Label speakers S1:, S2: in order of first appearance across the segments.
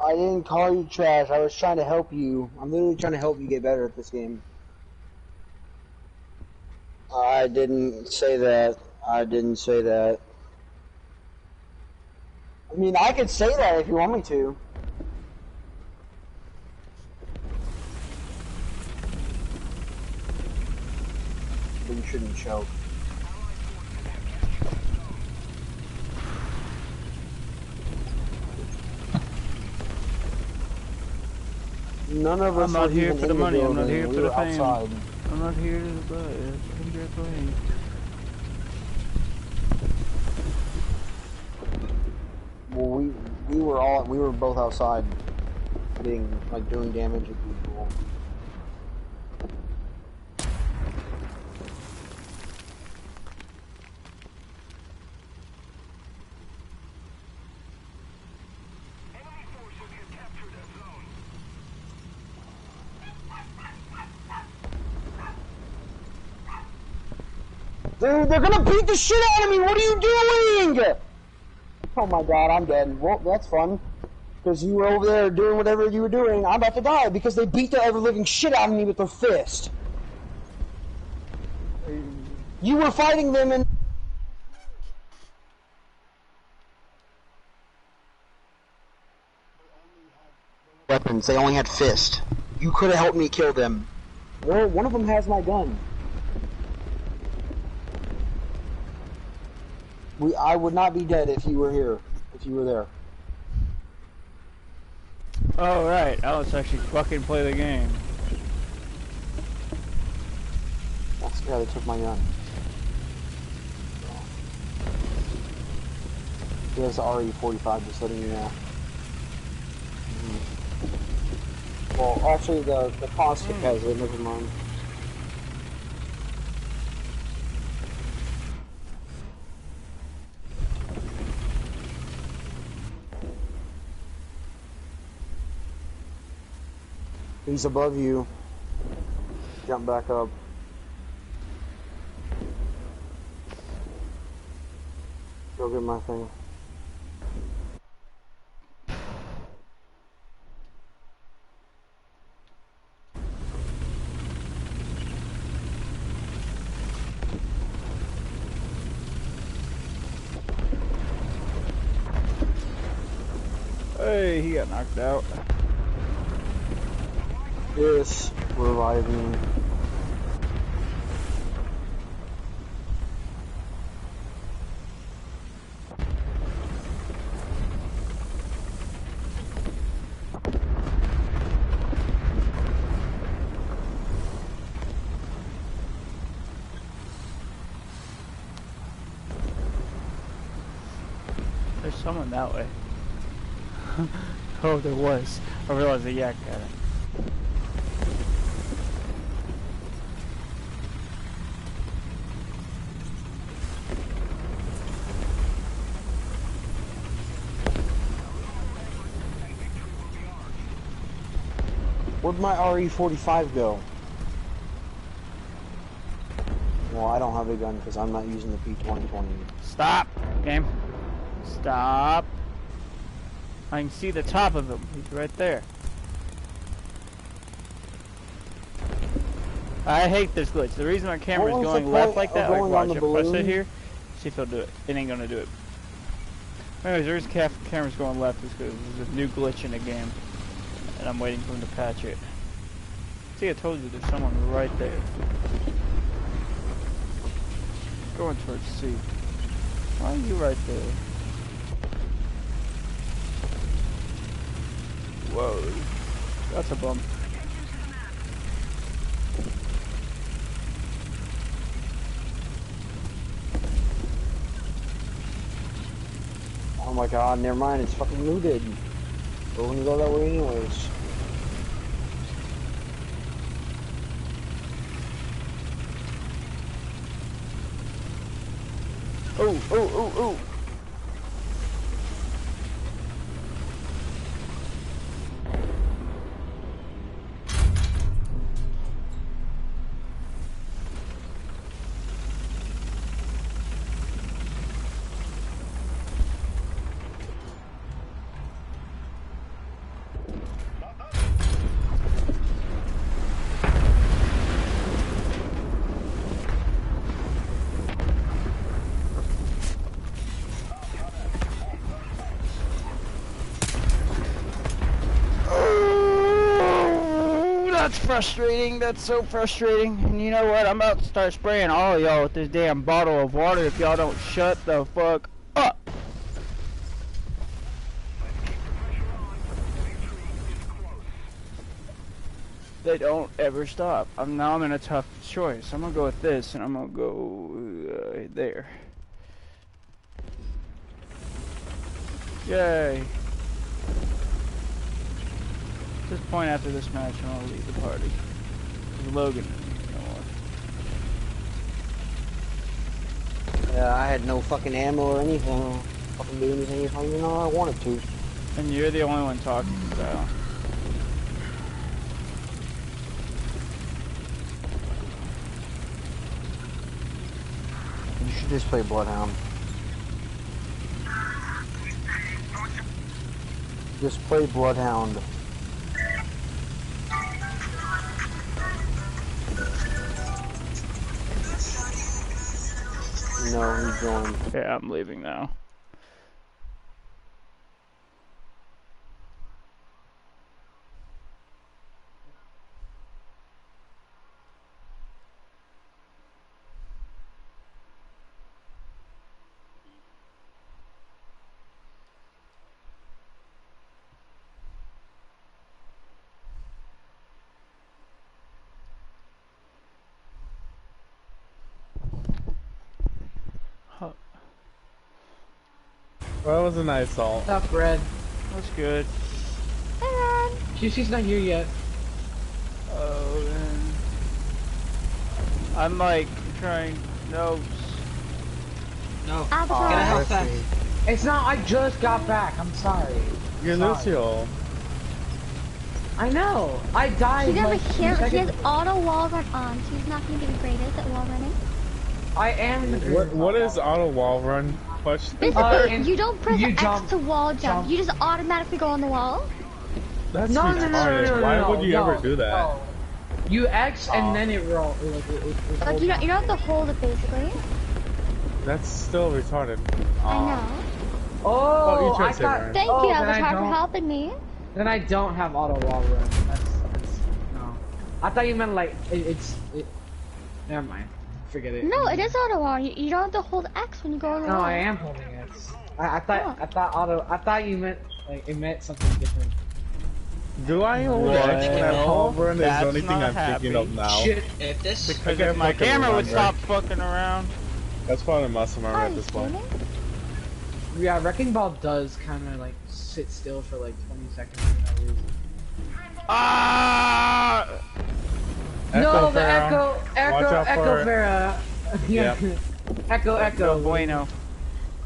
S1: I didn't call you trash. I was trying to help you. I'm literally trying to help you get better at this game. I didn't say that. I didn't say that. I mean, I could say that if you want me to. But you shouldn't choke. None of us
S2: I'm not here for the money. I'm not here for the fame.
S1: Outside.
S2: I'm not here to buy it. I'm here for me.
S1: Well, we were both outside, doing damage at people. Dude, they're gonna beat the shit out of me! What are you doing? Oh my god, I'm dead. Well, that's fun. Because you were over there doing whatever you were doing. I'm about to die because they beat the ever-living shit out of me with their fist. You were fighting them and... weapons. They only had fist. You could have helped me kill them. Well, one of them has my gun. I would not be dead if you were here. If you were there.
S2: Oh, right. Let's actually fucking play the game.
S1: That's the guy that took my gun. He has the RE45, just letting you know. Well, actually, the Caustic has it, never mind. He's above you. Jump back up. Go get my thing.
S2: Hey, he got knocked out.
S1: Yes, reviving.
S2: There's someone that way. Oh, there was. I realized the yak got it.
S1: Where'd my RE45 go? Well, I don't have a gun because I'm not using the P2020.
S2: Stop, game. Stop. I can see the top of him. He's right there. I hate this glitch. The reason my camera's going left like that, like watch, if I sit here, see if he'll do it. It ain't gonna do it. Anyways, the reason camera's going left is because there's a new glitch in the game. And I'm waiting for him to patch it. See, I told you there's someone right there. Going towards C. Why are you right there? Whoa. That's a bump.
S1: Oh my god, never mind, it's fucking looted. We're gonna go that way anyways.
S2: Oh, oh, oh, oh. that's frustrating. That's so frustrating. And you know what? I'm about to start spraying all of y'all with this damn bottle of water if y'all don't shut the fuck up. They don't ever stop. Now I'm in a tough choice. I'm gonna go with this, and I'm gonna go there. Yay. At this point after this match, I'm gonna leave the party. Logan.
S1: Yeah, I had no fucking ammo or anything. Fucking do anything if I wanted to.
S2: And you're the only one talking, so.
S1: You should just play Bloodhound. Just play Bloodhound. No, he's going.
S2: Yeah, I'm leaving now.
S3: Well, that was a nice salt.
S4: What's up, Red?
S2: That's good.
S5: Hey, Ron.
S4: She's not here yet.
S2: Oh, man. I'm like trying. No.
S5: Avatar.
S4: Get a health pack. It's not. I just got back. I'm sorry.
S3: You're Lucio.
S4: I know. I died.
S5: She
S4: like
S5: doesn't
S4: 2
S5: care. She
S4: seconds
S5: has auto wall run on. She's not gonna be the greatest at wall running.
S4: I am the
S3: What is auto wall run? Question.
S5: Basically, you don't press
S4: you
S5: X
S4: jump,
S5: to wall jump. You just automatically go on the wall.
S3: That's
S4: No,
S3: retarded.
S4: no,
S3: Why would you ever do that?
S4: No. You X and then it roll.
S5: Like you don't have to hold it basically.
S3: That's still retarded.
S5: I know.
S4: Oh,
S3: you tried
S4: I
S3: to say
S4: thought.
S3: that.
S5: Thank
S4: oh,
S5: you,
S4: then I
S5: Avatar, for
S4: don't-
S5: helping me.
S4: Then I don't have auto wall run. That's no. I thought you meant like it's. Never mind. Forget it.
S5: No, it is auto wall. You don't have to hold X when you go on the
S4: No,
S5: wall.
S4: I am holding it. I thought auto. I thought you meant like it meant something different.
S3: Do I hold
S2: What?
S3: X when I wall run? Is the
S2: That's
S3: only thing
S2: not
S3: I'm thinking of now.
S4: Shit.
S6: If this
S2: Because
S3: Okay,
S2: if my
S3: fucking
S2: camera would
S3: run,
S2: stop fucking around.
S3: That's probably muscle memory
S5: Are
S3: at
S5: you
S3: this point.
S5: streaming?
S4: Yeah, Wrecking Ball does kind of like sit still for like 20 seconds for no reason.
S2: Ah!
S4: No, the
S3: Pharaoh. Watch out
S4: Echo
S3: for-
S4: Vera. Yeah.
S2: No
S4: Echo.
S2: bueno.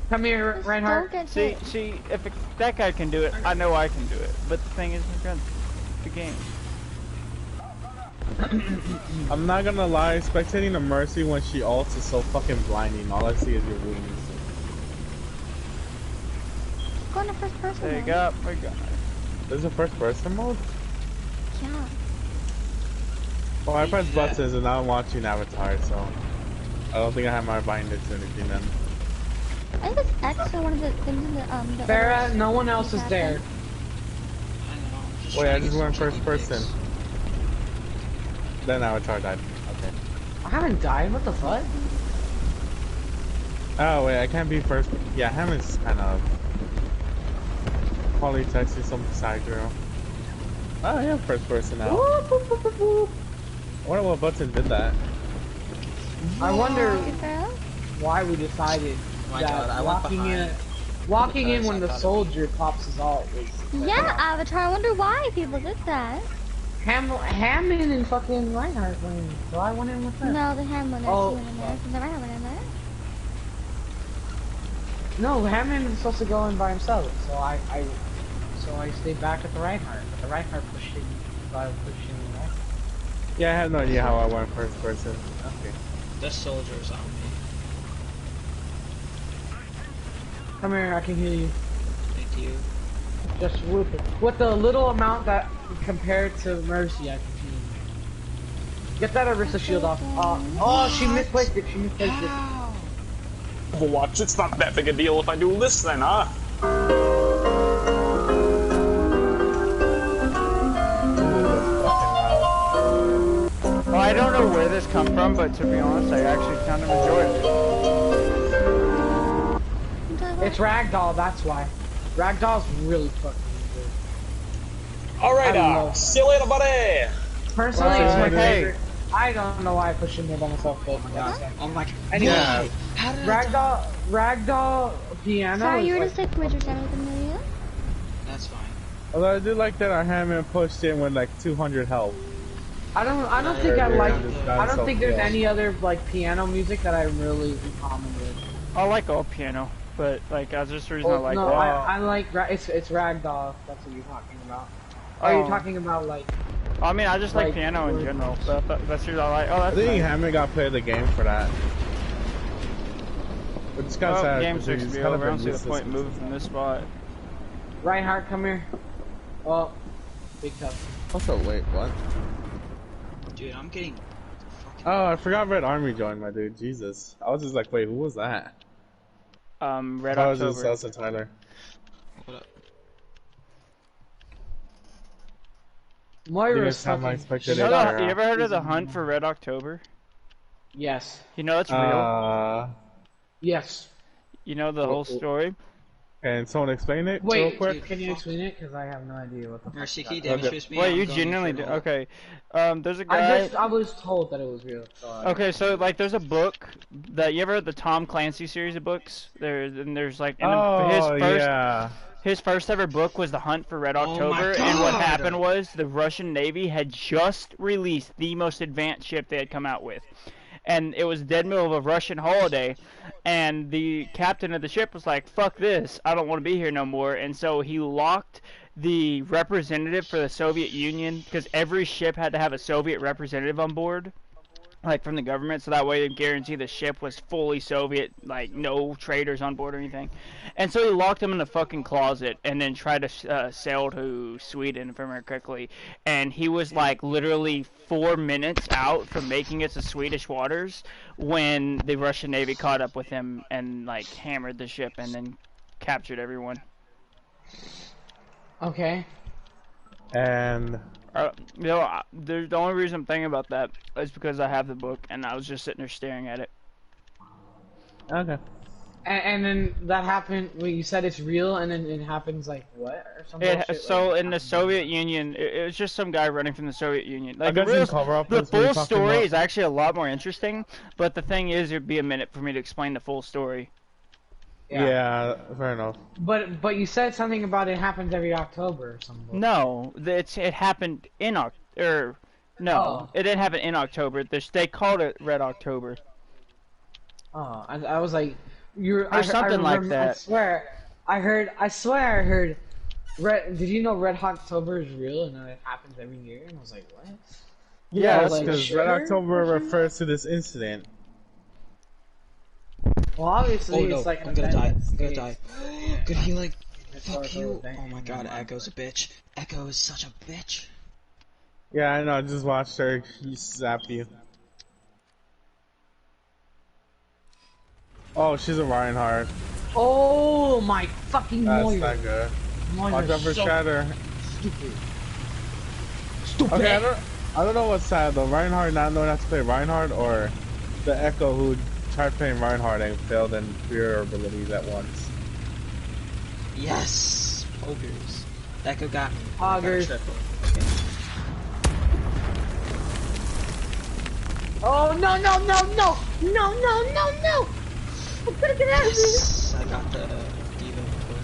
S4: Come here,
S5: Just
S4: Reinhardt.
S5: don't get
S2: See,
S5: hit.
S2: if that guy can do it, I know I can do it. But the thing is, my friend, the game.
S3: I'm not gonna lie, spectating the Mercy when she ults is so fucking blinding. All I see is your wings.
S5: Go into first person.
S2: There you
S5: mode.
S2: go. We got it.
S3: This is a first person mode?
S5: Yeah.
S3: Well, I press buttons and now I'm watching Avatar, so I don't think I have my binders or anything then.
S5: I think it's X or one of the things in the the
S4: Farah,
S5: other
S4: no one else is
S5: happen.
S4: there.
S3: Wait, I just went first person. Then Avatar died. Okay.
S4: I haven't died. What the fuck?
S3: Oh wait, I can't be first. Yeah, Hammond's kind of probably texting some side girl. Oh yeah, first person now.
S4: Whoop, whoop, whoop, whoop, whoop.
S3: I wonder what button did that.
S4: I wonder
S5: Thank you, Farah.
S4: why we decided
S6: Oh my
S4: that
S6: God, I went
S4: walking in
S6: because
S4: when
S6: I
S4: the
S6: thought it-
S4: soldier pops his ult is
S5: Yeah, Avatar. I wonder why people did that.
S4: Hammond and fucking Reinhardt playing. So I went in with them.
S5: No, the Hamlin is
S4: Oh.
S5: in there. The Hamlin in there.
S4: No, Hammond is supposed to go in by himself. So I stayed back at the Reinhardt. But the Reinhardt pushed in. So I pushed in the Reinhardt.
S3: Yeah, I have no idea how I went first person. Okay.
S6: this soldier's on me.
S4: Come here, I can hear you.
S6: Thank you.
S4: Just with the little amount that compared to Mercy, I can hear you. Get that Orisa shield off. Oh, she misplaced it. She misplaced it.
S7: Overwatch, it's not that big a deal if I do this then, huh?
S2: this come from, but to be honest, I actually kind of enjoyed it.
S4: It's Ragdoll, that's why. Ragdoll's really fucking good.
S7: Alright, see you later, buddy!
S4: Personally, it's my favorite. I don't know why I pushed him here by myself, but
S6: I'm like,
S4: anyway,
S3: Yeah.
S6: how did
S4: Ragdoll piano.
S5: Sorry, you were
S4: like,
S5: just like Wizard Shadow Amelia?
S6: That's fine.
S3: Although I do like that our Hammond pushed in with like 200 health.
S4: I don't think I like. I don't think there's any other like piano music that I'm really in common with.
S2: I like all piano, but like that's just the reason I like
S4: no,
S2: it.
S4: I like it's Ragdoll. That's what you're talking about. Or are you talking about like?
S2: I mean, I just like piano in general. So that's the reason I like. Oh, that's
S3: I think
S2: nice.
S3: Hammond got played the game for that. But it's kind of sad.
S2: Game 6
S3: he's
S2: to be
S3: kind of
S2: over. I don't
S3: been
S2: see the point in moving from this spot.
S4: Reinhardt, come here. Well, big tough.
S3: Also, wait, what?
S6: Dude, I'm getting fucking...
S3: Oh, I forgot Red Army joined, my dude. Jesus. I was just like, wait, who was that?
S2: Red
S3: I was
S2: October.
S3: just Elsa Tyler.
S6: What up?
S4: Moira's
S3: Time I
S4: fucking.
S3: expected
S2: You
S3: it.
S2: ever heard of the Hunt for Red October?
S4: Yes.
S2: You know it's real.
S4: Yes.
S2: You know the whole story.
S3: Can someone explain it real
S4: Wait,
S3: quick?
S4: can you explain it? Because I have no idea what the fuck.
S6: Mercy, can you
S3: Okay.
S6: demonstrate me?
S2: Wait,
S6: I'm
S2: you
S6: going
S2: genuinely
S6: for
S2: do?
S6: it all.
S2: Okay. There's a guy.
S4: I was told that it was real. So
S2: Okay, so like there's a book that you ever heard the Tom Clancy series of books? There's like his first ever book was The Hunt for Red
S6: Oh my
S2: October, and what
S6: God.
S2: happened was the Russian Navy had just released the most advanced ship they had come out with. And it was dead middle of a Russian holiday, and the captain of the ship was like, fuck this, I don't want to be here no more, and so he locked the representative for the Soviet Union, because every ship had to have a Soviet representative on board, like from the government, so that way they guarantee the ship was fully Soviet, like no traitors on board or anything. And so he locked him in the fucking closet and then tried to sail to Sweden, if I remember correctly. And he was like literally 4 minutes out from making it to Swedish waters when the Russian Navy caught up with him and like hammered the ship and then captured everyone.
S4: okay.
S3: And
S2: The only reason I'm thinking about that is because I have the book and I was just sitting there staring at it.
S3: okay.
S4: And then that happened. Well, you said it's real, and then it happens like what or something.
S2: So in the Soviet Union, it was just some guy running from the Soviet Union. Like
S3: I guess you can cover up
S2: the
S3: this when you're
S2: full
S3: talking
S2: story
S3: about-
S2: is actually a lot more interesting. But the thing is, it'd be a minute for me to explain the full story.
S3: Yeah, fair enough.
S4: But you said something about it happens every October or something.
S2: No, it happened in October. No, it didn't happen in October. They called it Red October.
S4: Oh, I was like, you're
S2: Or something like that.
S4: I swear I heard. Did you know Red October is real and that it happens every year? And I was like, what?
S3: Yeah,
S4: I
S3: that's
S4: was like,
S3: because
S4: sure?
S3: Red October refers to this incident.
S4: Well, obviously,
S6: Oh no,
S4: it's like
S6: I'm gonna die.
S4: event
S6: I'm gonna
S4: that
S6: die. Good healing. Fuck
S4: historical
S6: you.
S4: event.
S6: Oh my god, Echo's a bitch. Echo is such a bitch.
S3: Yeah, I know. I just watched her. She zapped you. Oh, she's a Reinhardt.
S4: Oh my fucking
S3: That's
S4: Moira.
S3: not good.
S4: Moira's
S3: Watch out for
S4: so
S3: Shatter.
S4: stupid.
S3: Okay, I don't know what's sad though. Reinhardt not knowing how to play Reinhardt, or the Echo who tried playing Reinhardt and failed in fear abilities at once.
S6: Yes! Ogres. Echo got me.
S4: Ogres.
S6: I got triple. Okay.
S4: Oh no no no no no no no no! I'm gonna get out of here.
S6: Yes! I got the Diva before.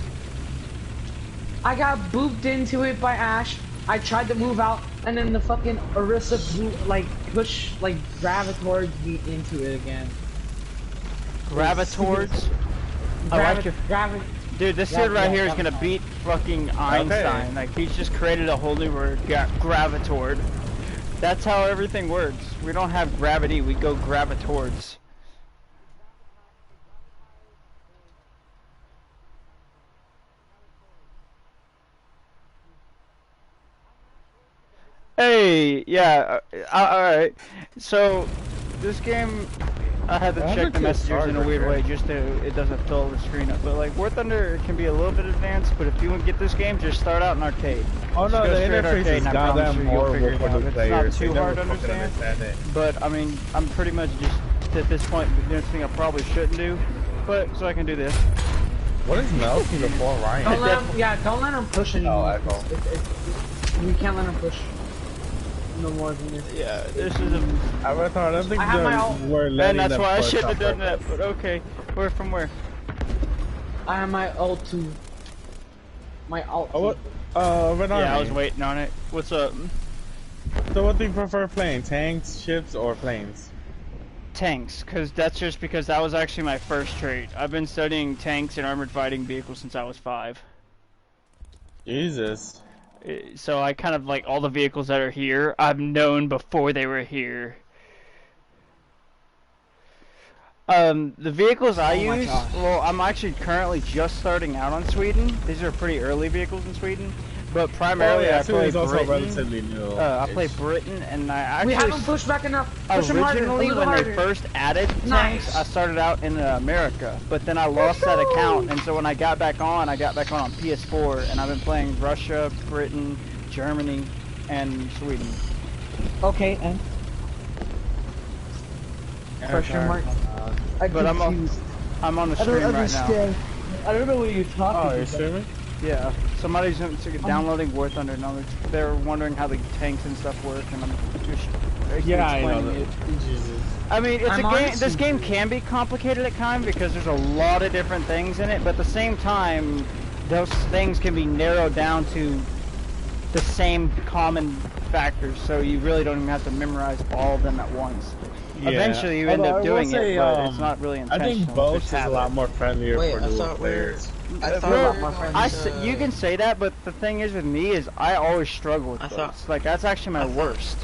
S4: I got booped into it by Ashe. I tried to move out, and then the fucking Orisa gravitored me into it again.
S2: Gravitoids. Dude, this dude right here is gonna beat fucking Einstein.
S3: Okay.
S2: Like he's just created a whole new word, gravitord. That's how everything works. We don't have gravity, we go gravitords. Hey, yeah, alright. So, this game, I had to check the messages in a weird way just so it doesn't fill the screen up. But like War Thunder can be a little bit advanced, but if you want to get this game, just start out in arcade.
S3: Oh no, the interface is goddamn horrible for new players.
S2: It's not too hard to understand. But I mean, I'm pretty much just at this point doing something I probably shouldn't do, but so I can do this.
S3: What is melting before Ryan?
S4: Don't let him push anymore.
S3: Oh, Echo.
S4: You can't let him push. No more than this.
S2: Yeah, this is a...
S3: I don't think
S2: we're letting them. And that's why I shouldn't have done that, but okay. Where from where?
S4: I have my ult 2. My ult 2.
S3: What?
S2: Yeah, I was waiting on it. What's up?
S3: So what do you prefer playing? Tanks, ships, or planes?
S2: Tanks, that's just because that was actually my first trait. I've been studying tanks and armored fighting vehicles since I was 5.
S3: Jesus.
S2: So I kind of like all the vehicles that are here, I've known before they were here. The vehicles I use, well, I'm actually currently just starting out on Sweden. These are pretty early vehicles in Sweden. But primarily I play Britain.
S3: Relatively new.
S2: I play Britain, and I actually...
S4: We haven't pushed back enough. Push
S2: originally,
S4: when
S2: they first added tanks, I started out in America. But then I lost that account, and so when I got back on PS4, and I've been playing Russia, Britain, Germany, and Sweden.
S4: Okay, and? Question mark?
S2: But I'm on the stream right now.
S4: I don't know what you're talking about.
S3: Oh, you're streaming?
S2: Yeah. Somebody's downloading War Thunder now. They're wondering how the tanks and stuff work, and I'm just explaining it.
S3: Jesus.
S2: I mean, it's a game. This game can be complicated at times because there's a lot of different things in it, but at the same time, those things can be narrowed down to the same common factors, so you really don't even have to memorize all of them at once. Yeah. Eventually, you end up doing it, but it's not really intentional.
S3: I think both is a lot more friendlier for newer players.
S2: You can say that, but the thing is with me is I always struggle with those. Like that's actually my worst,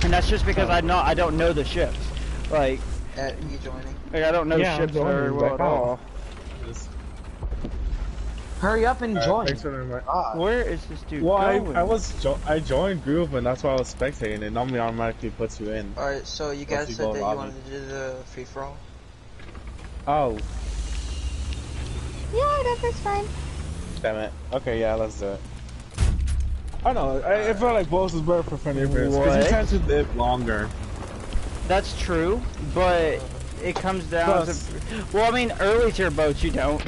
S2: and that's just because I don't know the ships. Like,
S6: you joining?
S2: Like I don't know ships very well at all.
S4: Hurry up and join.
S2: Where is this dude
S3: going? I joined group, and that's why I was spectating. It normally automatically puts you in.
S6: Alright, so you guys said that you wanted to do the free for all.
S3: Oh.
S5: Yeah, that's fine.
S3: Damn it. Okay, yeah, let's do it. I don't know. I feel like both is better for friendly players because you tend to live longer.
S2: That's true, but it comes down to. Well, I mean, early tier boats you don't.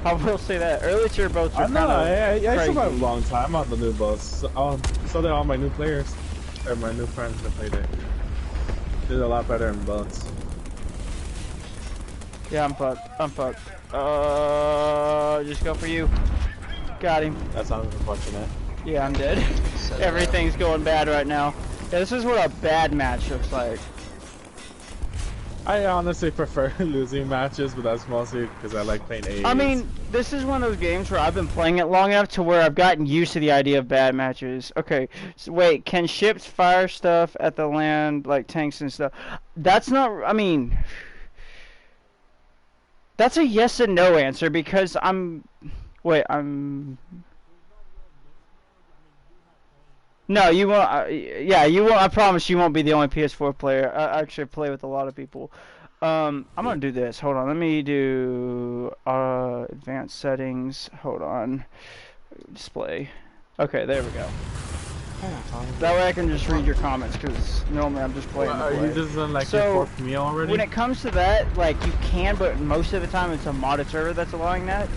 S2: I will say that early tier boats are kind of
S3: I survived a long time on the new boats. So did all my new players, or my new friends that played it. Did a lot better in boats.
S2: Yeah, I'm fucked. Just go for you. Got him.
S3: That sounds unfortunate.
S2: Yeah, I'm dead. Everything's going bad right now. Yeah, this is what a bad match looks like.
S3: I honestly prefer losing matches, but that's mostly because I like playing A's.
S2: I mean, this is one of those games where I've been playing it long enough to where I've gotten used to the idea of bad matches. Okay, so wait, can ships fire stuff at the land, like tanks and stuff? That's not, I mean... That's a yes and no answer because No, you won't. Yeah, you won't. I promise you won't be the only PS4 player. I actually play with a lot of people. I'm gonna do this. Hold on. Let me do advanced settings. Hold on. Display. Okay, there we go. That way I can just read your comments because normally I'm just playing.
S3: Are you just on like your fourth meal already?
S2: When it comes to that, like you can, but most of the time it's a modded server that's allowing that.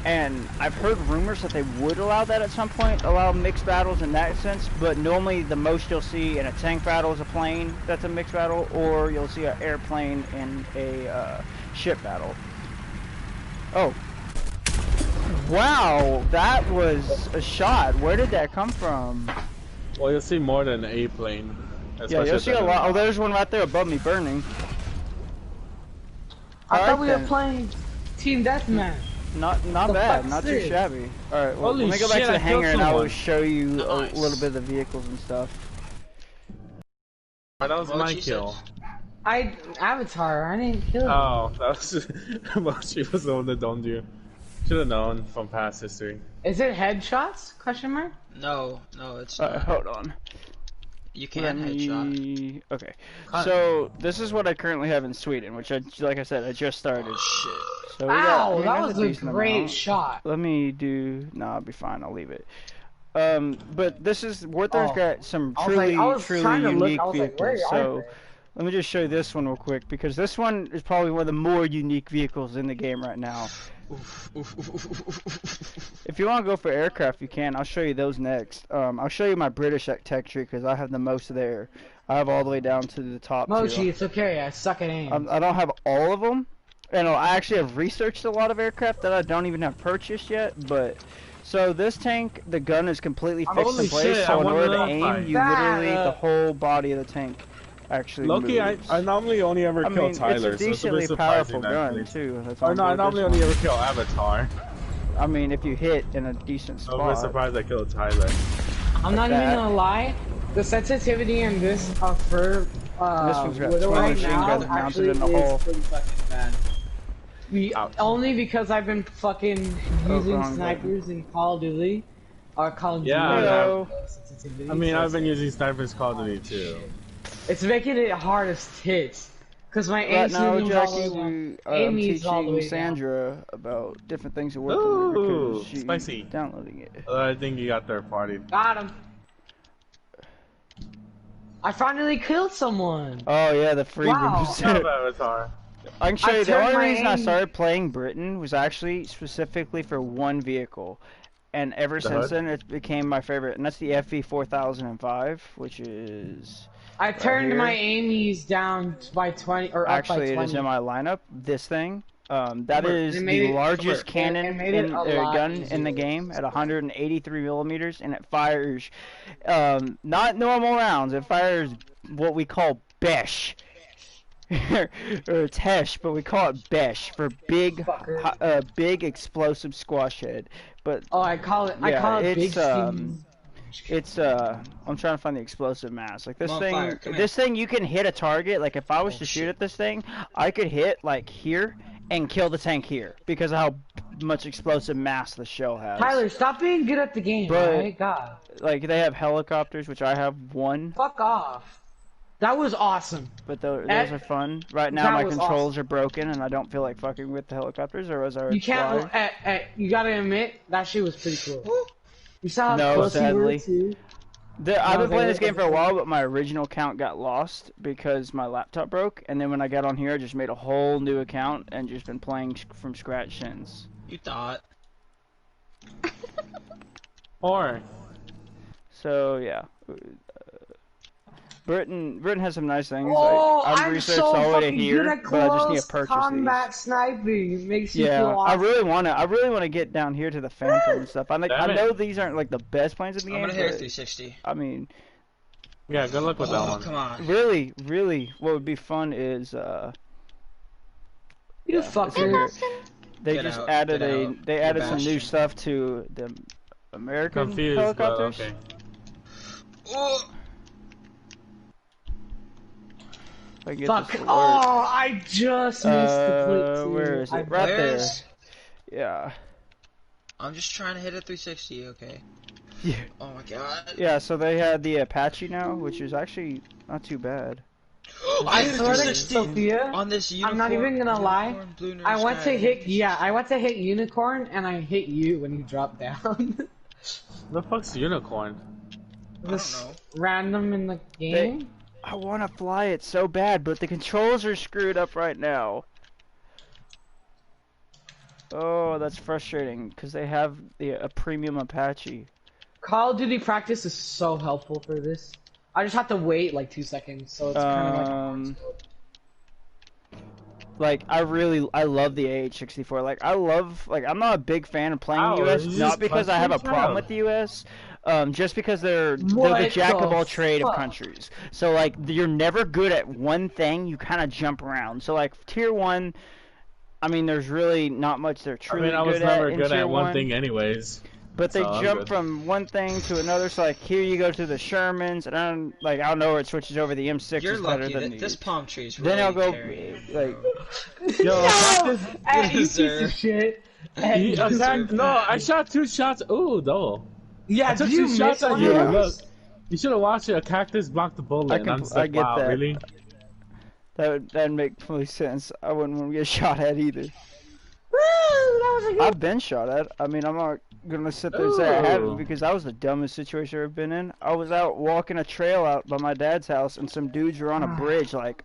S2: And I've heard rumors that they would allow that at some point, allow mixed battles in that sense, but normally the most you'll see in a tank battle is a plane that's a mixed battle, or you'll see an airplane in a ship battle. Oh. Wow, that was a shot. Where did that come from?
S3: Well, you'll see more than a plane.
S2: Yeah, you'll see a lot. Oh, there's one right there above me burning.
S4: I thought we were playing Team Deathmatch.
S2: Not bad, not too shabby. Alright, well, let me go back to the hangar and I will show you a little bit of the vehicles and stuff.
S3: That was my kill.
S4: Avatar, I didn't kill him.
S3: Oh, that was Mochi was the one that domed you. Should have known from past history.
S4: Is it headshots? Question mark?
S6: No, it's not.
S2: Hold on.
S6: You can headshot.
S2: Okay. So this is what I currently have in Sweden, which like I said, I just started.
S6: Oh shit.
S2: So
S4: ow, that was a great shot.
S2: Let me do. No, I'll be fine. I'll leave it. But this is Warthog's got some truly unique vehicles. So let me just show you this one real quick, because this one is probably one of the more unique vehicles in the game right now. If you want to go for aircraft, you can. I'll show you those next. I'll show you my British tech tree, because I have the most there. I have all the way down to the top.
S4: Mochi, it's okay. I suck at aim.
S2: I don't have all of them. And I actually have researched a lot of aircraft that I don't even have purchased yet. But so this tank, the gun is completely fixed in place. So in order to aim, you literally the whole body of the tank actually
S3: Loki,
S2: moves.
S3: I normally only ever kill Tyler,
S2: it's a decently
S3: so it's
S2: powerful gun too.
S3: Oh no, I normally only ever kill Avatar.
S2: I mean, if you hit in a decent spot.
S3: I'm a bit surprised I killed Tyler.
S4: I'm not even gonna lie. The sensitivity in this for
S2: this one's got
S4: Widow right
S2: machine
S4: now
S2: guns mounted in the
S4: is
S2: hole.
S4: pretty fucking bad. Only because I've been fucking using snipers in Call of Duty. Or Call of Duty.
S3: Yeah, I mean, I've been using snipers Call of Duty too.
S4: It's making it hard as tits. Cause my aim
S2: I'm teaching Sandra about different things to work with because she's
S3: spicy.
S2: Downloading it.
S3: I think you got third party.
S4: Got him. I finally killed someone.
S2: Oh yeah, the free
S3: Avatar.
S2: I can show you the only reason I started playing Britain was actually specifically for one vehicle, and ever since then it became my favorite, and that's the FV 4005, which is.
S4: I turned my aimies down by 20 or up by 20.
S2: Actually, it is in my lineup. This thing, that is the largest cannon gun in the game at 183 millimeters, and it fires not normal rounds. It fires what we call Besh. Or Tesh, but we call it Besh for big, big explosive squash head. But
S4: I call it big.
S2: It's I'm trying to find the explosive mass. Like this thing, this thing you can hit a target. Like if I was to shoot at this thing, I could hit like here and kill the tank here because of how much explosive mass the shell has.
S4: Tyler, stop being good at the game, right? God.
S2: Like they have helicopters, which I have one.
S4: Fuck off. That was awesome.
S2: But those are fun. Right now my controls are broken and I don't feel like fucking with the helicopters, or was I?
S4: You can't. You gotta admit that shit was pretty cool. You saw how close you were too.
S2: I've been playing this game for a while, but my original account got lost because my laptop broke, and then when I got on here, I just made a whole new account and just been playing from scratch since.
S6: You thought.
S3: Or.
S2: So yeah. Britain has some nice things.
S4: Oh,
S2: like, I've researched all the way to here, but I just need to purchase
S4: combat
S2: these.
S4: Sniping. It makes you feel awesome.
S2: I really want to get down here to the Phantom and stuff. I know these aren't like the best planes in the game.
S6: I'm gonna hit a 360.
S2: I mean,
S3: yeah, good luck with that one.
S6: Come on.
S2: Really, what would be fun is
S4: you fucker.
S2: They just added some new stuff to the American helicopters.
S3: Okay.
S4: Fuck! Oh, I just missed the clip too.
S2: Where is it? Right there. Yeah.
S6: I'm just trying to hit a 360. Okay.
S2: Yeah.
S6: Oh my god.
S2: Yeah. So they had the Apache now, which is actually not too bad.
S6: I hit a 360
S4: Sophia,
S6: on this unicorn.
S4: I'm not even gonna lie. I went to hit unicorn, and I hit you when you dropped down.
S3: The fuck's unicorn?
S4: This random in the game.
S2: I want to fly it so bad, but the controls are screwed up right now. Oh, that's frustrating, because they have a premium Apache.
S4: Call of Duty practice is so helpful for this. I just have to wait like 2 seconds, so it's kind of
S2: like I love the AH-64. Like I'm not a big fan of playing the US, not because I have a problem with the US. Just because they're the jack of all trade of countries. So like you're never good at one thing, you kind of jump around. So like tier 1, I mean there's really not much they're truly good at. I was never good at one thing
S3: anyways.
S2: But they jump from one thing to another. So like here you go to the Shermans, and I don't know where it switches over. The M6
S6: You're
S2: is better
S6: lucky
S2: than
S6: this palm tree is really
S2: Then I'll go
S6: carrying.
S4: You piece of shit.
S3: No, I shot 2 shots. Ooh, though.
S4: Yeah,
S3: I took 2 shots at you. Look. You should have watched it. A cactus blocked the bullet. I'm just like,
S2: I get
S3: wow,
S2: that.
S3: really?
S2: That'd make fully sense. I wouldn't want to get shot at either.
S4: Woo! That was a good.
S2: I've been shot at. I mean, I'm not gonna sit there and say I haven't because that was the dumbest situation I've ever been in. I was out walking a trail out by my dad's house, and some dudes were on a bridge like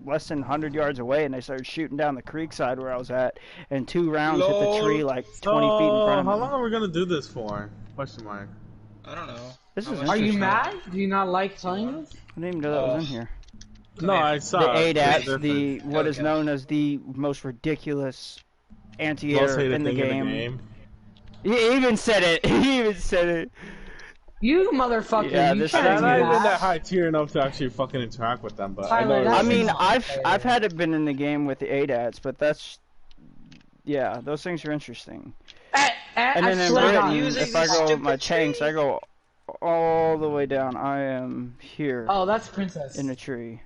S2: less than 100 yards away, and they started shooting down the creek side where I was at, and 2 rounds hit the tree like 20 feet in front of me.
S3: How long are we gonna do this for? Question mark.
S6: I don't know.
S2: This is
S4: Are you
S2: interesting.
S4: mad? Do you not like telling us?
S2: I didn't even know that was in here.
S3: No, I saw
S2: The ADATs,
S3: it.
S2: what is known as the most ridiculous anti-air
S3: Most hated
S2: in the
S3: thing
S2: game.
S3: in the game.
S2: He even said it. He even said it.
S4: You motherfucker!
S2: Yeah,
S4: you
S2: this
S4: can't
S2: is
S3: I'm
S4: do
S3: not even
S4: that.
S3: that high tier enough to actually fucking interact with them, but
S4: Tyler,
S3: I know.
S4: that's
S2: I mean,
S4: not
S2: I've had it been in the game with the ADATs, but that's yeah, those things are interesting. And then in Britain, if I go with my tanks, I go all the way down. I am here.
S4: Oh, that's Princess.
S2: In a tree.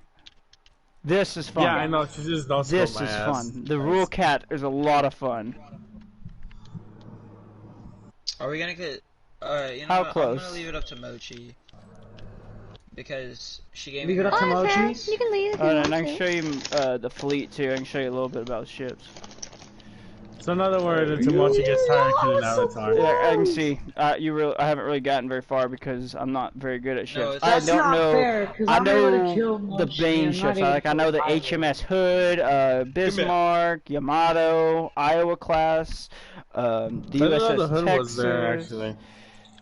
S2: This is fun.
S3: Yeah, I know. She just don't
S2: This
S3: scope my
S2: is
S3: ass.
S2: fun. The Rule Cat is a lot of fun.
S6: Are we gonna get? You know
S2: How
S6: what?
S2: close?
S6: I'm gonna leave it up to Mochi because she gave
S4: Leave
S6: me.
S4: it up to
S5: Oh,
S4: Mochi.
S5: okay. You can leave if you
S2: And
S5: want
S2: I can
S5: to.
S2: show you the fleet too. I can show you a little bit about ships.
S3: So in other words, until Mochi gets tired of killing Avatar.
S2: Yeah, I can see. I haven't really gotten very far because I'm not very good at ships.
S6: it's-
S2: I
S4: That's
S2: don't
S4: not
S2: know.
S4: fair, 'cause
S2: I
S4: I'm able to
S2: know
S4: kill
S2: the
S4: Mochi,
S2: Bane
S4: I'm not
S2: ships.
S4: able to
S2: I know the
S4: kill
S2: HMS Hood, Bismarck, Yamato, Iowa class, the
S3: I didn't know
S2: USS
S3: the hood
S2: Texas.
S3: was there actually.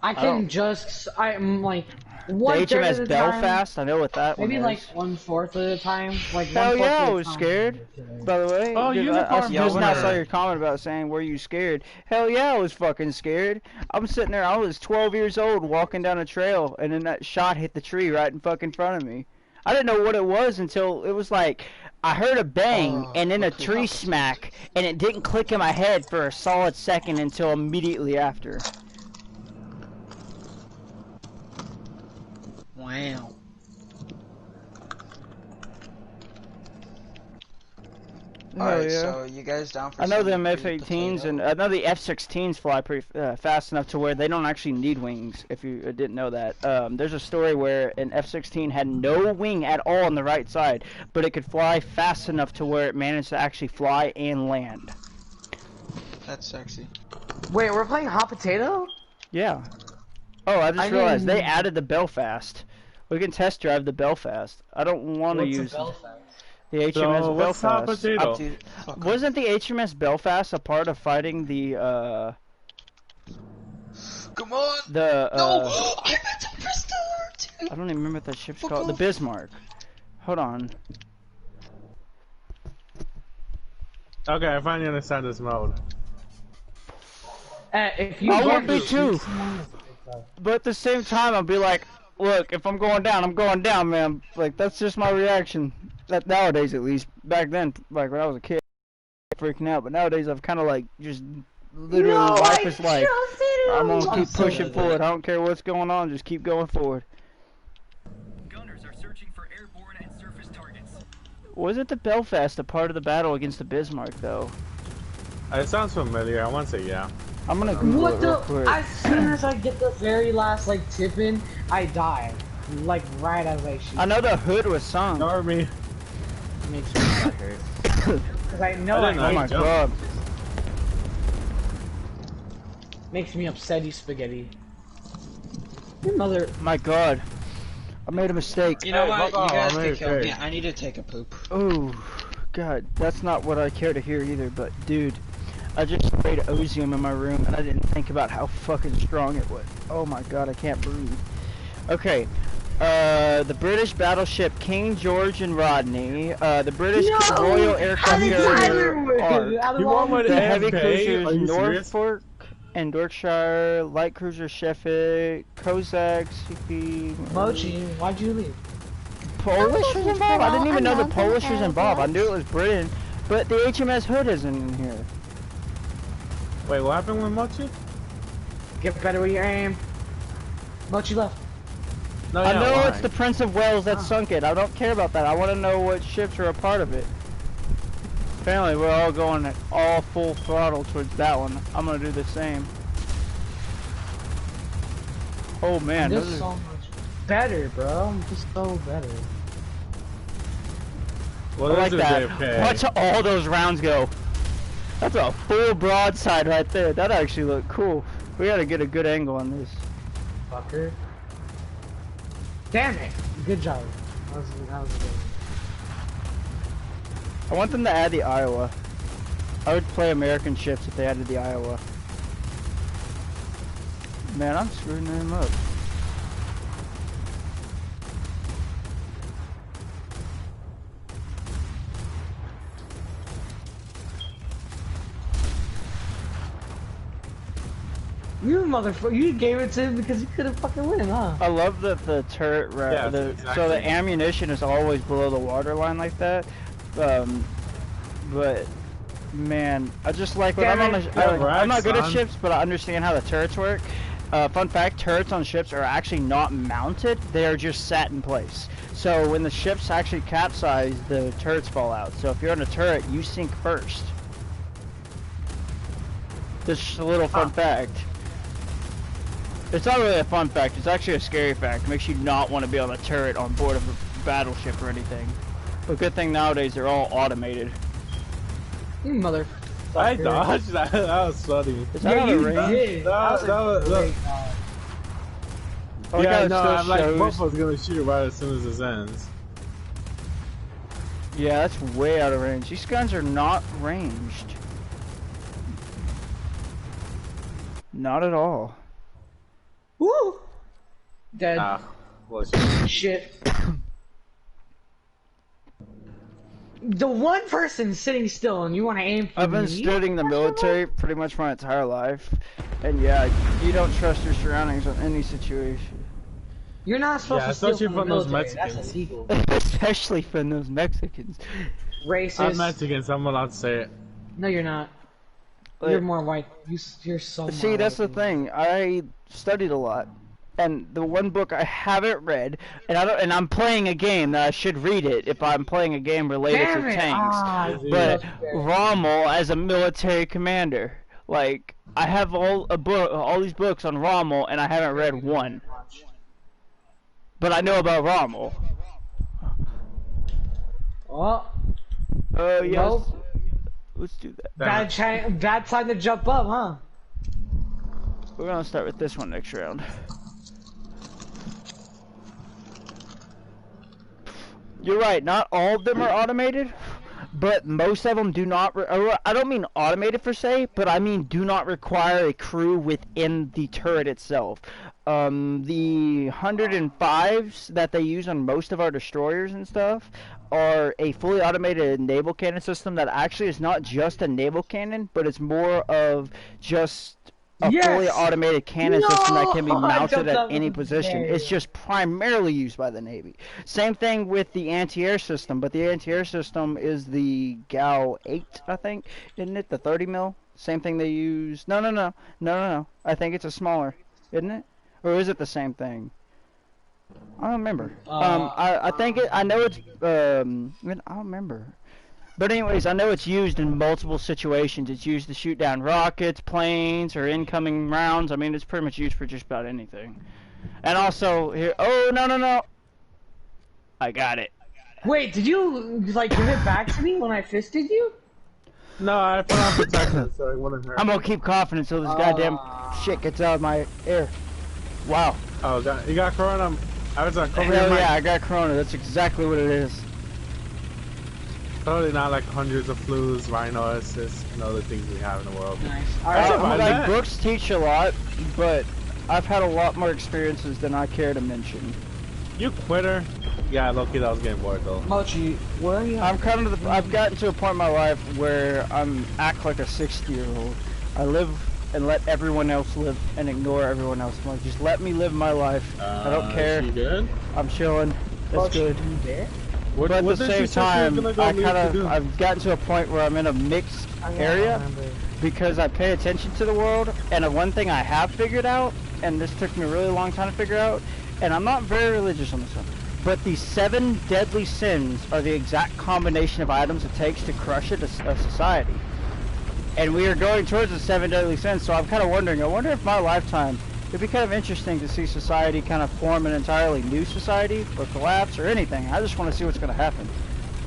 S4: I can just. I'm like.
S2: The
S4: 1/3
S2: HMS
S4: of the time,
S2: Belfast. I know what that
S4: maybe
S2: one
S4: like
S2: is.
S4: 1/4 of the time. Like
S2: Hell
S4: 1/4
S2: yeah,
S4: of
S2: I
S4: the
S2: was
S4: time.
S2: scared. By the way,
S3: Oh,
S2: dude,
S3: uniform
S2: I just now
S3: boomer.
S2: saw your comment about saying, were you scared? Hell yeah, I was fucking scared. I'm sitting there, I was 12 years old walking down a trail, and then that shot hit the tree right in fucking front of me. I didn't know what it was until it was like, I heard a bang, and then a tree smack, and it didn't click in my head for a solid second until immediately after.
S6: Wow. Alright,
S2: yeah.
S6: so you guys down for
S2: I know
S6: some
S2: them
S6: free
S2: F-18s
S6: potato?
S2: and I know the F-16s fly pretty fast enough to where they don't actually need wings, if you didn't know that. There's a story where an F-16 had no wing at all on the right side, but it could fly fast enough to where it managed to actually fly and land.
S6: That's sexy.
S4: Wait, we're playing hot potato?
S2: Yeah. Oh, I just
S4: I
S2: realized they
S4: didn't-
S2: added the Belfast. We can test drive the Belfast. I don't want to
S4: What's a
S2: use
S4: Belfast?
S2: the HMS
S3: So what's hot
S2: Belfast.
S3: potato?
S6: Dude, fuck off.
S2: Wasn't the HMS Belfast a part of fighting the
S6: Come on!
S2: the
S6: No! I meant to press the R2!
S2: I don't even remember what that ship's
S6: Fuck
S2: called. The
S6: off.
S2: Bismarck. Hold on.
S3: Okay, I finally understand this mode.
S4: If you
S2: I
S4: get
S2: would be
S4: this-
S2: too. But at the same time, I'll be like, look, if I'm going down, I'm going down, man. Like, that's just my reaction. That nowadays, at least. Back then, like when I was a kid, freaking out. But nowadays, I've kind of like just literally
S4: No,
S2: life
S4: I
S2: is like,
S4: trusted
S2: I'm
S4: him.
S2: gonna keep
S4: so
S2: pushing
S4: good.
S2: forward. I don't care what's going on. Just keep going forward.
S8: Gunners are searching for airborne and surface targets.
S2: Wasn't the Belfast a part of the battle against the Bismarck, though?
S3: It sounds familiar. I want to say yeah.
S2: I'm gonna Google
S4: What
S2: it real
S4: the?
S2: quick.
S4: As soon as I get the very last like tip in, I die. Like right as I shoot.
S2: I know the hood was sunk.
S3: Ignore me.
S4: It makes me hurt. Cause I know
S3: I
S4: I
S3: didn't
S2: Oh
S3: know
S2: my
S3: you jumped.
S2: god.
S4: makes me upsetty spaghetti. Your mother.
S2: My god. I made a mistake.
S6: You know
S3: Hey,
S6: what?
S3: fuck off,
S6: You guys
S3: I'm
S6: can kill
S3: okay.
S6: me. I need to take a poop.
S2: Oh, God, that's not what I care to hear either, but dude, I just sprayed Ozium in my room and I didn't think about how fucking strong it was. Oh my god, I can't breathe. Okay, the British battleship King George and Rodney, the British
S4: No!
S2: Royal Aircraft Carrier Ark,
S3: You want
S2: the heavy
S3: MK? Are
S2: cruisers
S3: you serious?
S2: Norfolk and Yorkshire, light cruiser Sheffield, Kozak, CP...
S4: Mochi, why'd you leave?
S2: Polish was involved? I didn't even know the
S5: I'm
S2: Polish was
S5: welcome,
S2: involved. I
S5: Alex.
S2: knew it was Britain, but the HMS Hood isn't in here.
S3: Wait, what happened with Mochi?
S4: Get better with your aim. Mochi left.
S3: No,
S2: I
S3: yeah,
S2: know
S3: why?
S2: it's the Prince of Wales that sunk it. I don't care about that. I want to know what ships are a part of it. Apparently, we're all going at all full throttle towards that one. I'm gonna do the same. Oh man,
S4: There's
S2: those
S4: so
S2: are,
S4: much. better, bro. I'm just so better.
S3: Well,
S2: I like that. Watch all those rounds go. That's a full broadside right there. That actually looked cool. We gotta get a good angle on this.
S4: Fucker. Damn it. Good job. That was good.
S2: I want them to add the Iowa. I would play American ships if they added the Iowa. Man, I'm screwing them up.
S4: You motherfucker, you gave it to him because you couldn't fucking win, huh?
S2: I love that the turret, so the ammunition is always below the water line like that. But man, I just like when I'm not good at ships, but I understand how the turrets work. Fun fact, turrets on ships are actually not mounted, they are just sat in place. So when the ships actually capsize, the turrets fall out. So if you're on a turret, you sink first. Just a little fun fact. It's not really a fun fact, it's actually a scary fact. It makes you not want to be on a turret on board of a battleship or anything. But good thing nowadays they're all automated.
S4: You motherfucker.
S3: I dodged that. That was funny.
S2: Is that out of range?
S3: That was yeah, no, I'm like, both of us gonna shoot right as soon as this ends.
S2: Yeah, that's way out of range. These guns are not ranged. Not at all.
S4: Woo! Dead.
S3: Well,
S4: shit. The one person sitting still and you want to aim for
S2: I've been studying the military pretty much my entire life, and yeah, you don't trust your surroundings in any situation.
S4: You're not supposed to steal from those Mexicans. That's illegal.
S2: Especially from those Mexicans.
S4: Racist.
S3: I'm Mexican, so I'm allowed to say it.
S4: No, you're not. You're more white. You're so.
S2: See, that's the thing. I studied a lot, and the one book I haven't read, and I'm playing a game that I should read it if I'm playing a game related to tanks. But Rommel as a military commander, like I have all these books on Rommel, and I haven't read one. But I know about Rommel.
S4: Oh.
S2: Oh yes. Nope. Let's do that.
S4: Bad time to jump up, huh?
S2: We're gonna start with this one next round. You're right, not all of them are automated, but most of them do not, I don't mean automated per se, but I mean do not require a crew within the turret itself. The 105s that they use on most of our destroyers and stuff are a fully automated naval cannon system that actually is not just a naval cannon, but it's more of just a fully automated cannon system that can be mounted at any position. It's just primarily used by the Navy. Same thing with the anti-air system, but the anti-air system is the GAU 8, I think, isn't it? The 30 mil? Same thing they use. No. I think it's a smaller, isn't it? Or is it the same thing? I don't remember. I think I know it's I don't remember. But anyways, I know it's used in multiple situations. It's used to shoot down rockets, planes, or incoming rounds. I mean, it's pretty much used for just about anything. And also here, oh no, I got it.
S4: Wait, did you like give it back to me when I fisted you?
S3: No, I put on protection, so it wouldn't hurt.
S2: I'm gonna keep coughing until this goddamn shit gets out of my air. Wow.
S3: Oh, you got corona? I was on
S2: Hell yeah, I got corona. That's exactly what it is.
S3: Totally not like hundreds of flus, rhinoceros, and other things we have in the world.
S4: Nice.
S2: Like books teach a lot, but I've had a lot more experiences than I care to mention.
S3: You quitter? Yeah, low-key, that was getting bored though.
S4: Mochi, where are you?
S2: I've gotten to a point in my life where I'm act like a 60-year-old. I live and let everyone else live and ignore everyone else. Like, just let me live my life. I don't care.
S3: You good?
S2: I'm chilling. That's good.
S3: But
S2: at the same time, I've gotten to a point where I'm in a mixed area because I pay attention to the world. And one thing I have figured out, and this took me a really long time to figure out, and I'm not very religious on this one, but the 7 deadly sins are the exact combination of items it takes to crush a society. And we are going towards the 7 deadly sins, so I'm kind of wondering, I wonder if my lifetime it'd be kind of interesting to see society kind of form an entirely new society or collapse or anything. I just want to see what's going to happen.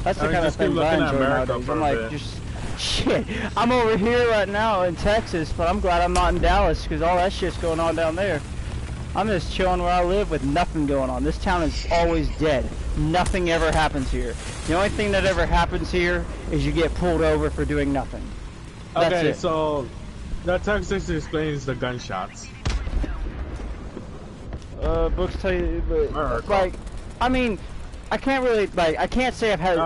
S2: That's the kind of thing I enjoy nowadays. I'm like, just shit. I'm over here right now in Texas, but I'm glad I'm not in Dallas because all that shit's going on down there. I'm just chilling where I live with nothing going on. This town is always dead. Nothing ever happens here. The only thing that ever happens here is you get pulled over for doing nothing. That's
S3: okay,
S2: it.
S3: So that text explains the gunshots.
S2: Books tell you, but like, I mean, I can't really I can't say I've had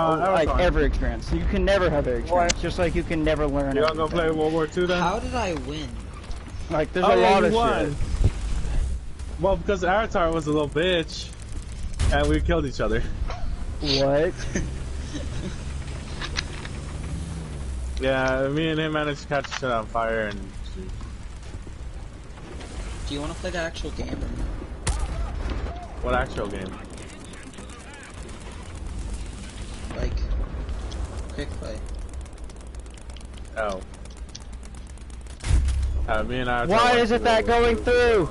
S2: every experience. You can never have every experience, just like you can never learn.
S3: You gonna play World War II then?
S6: How did I win?
S2: Like, there's a lot of shit.
S3: Well, because Avatar was a little bitch, and we killed each other.
S2: What?
S3: Yeah, me and him managed to catch shit on fire and shoot.
S6: Do you want to play the actual game or no?
S3: What actual game?
S6: Like, quick play.
S3: Oh. Me and I.
S2: Why isn't that going through?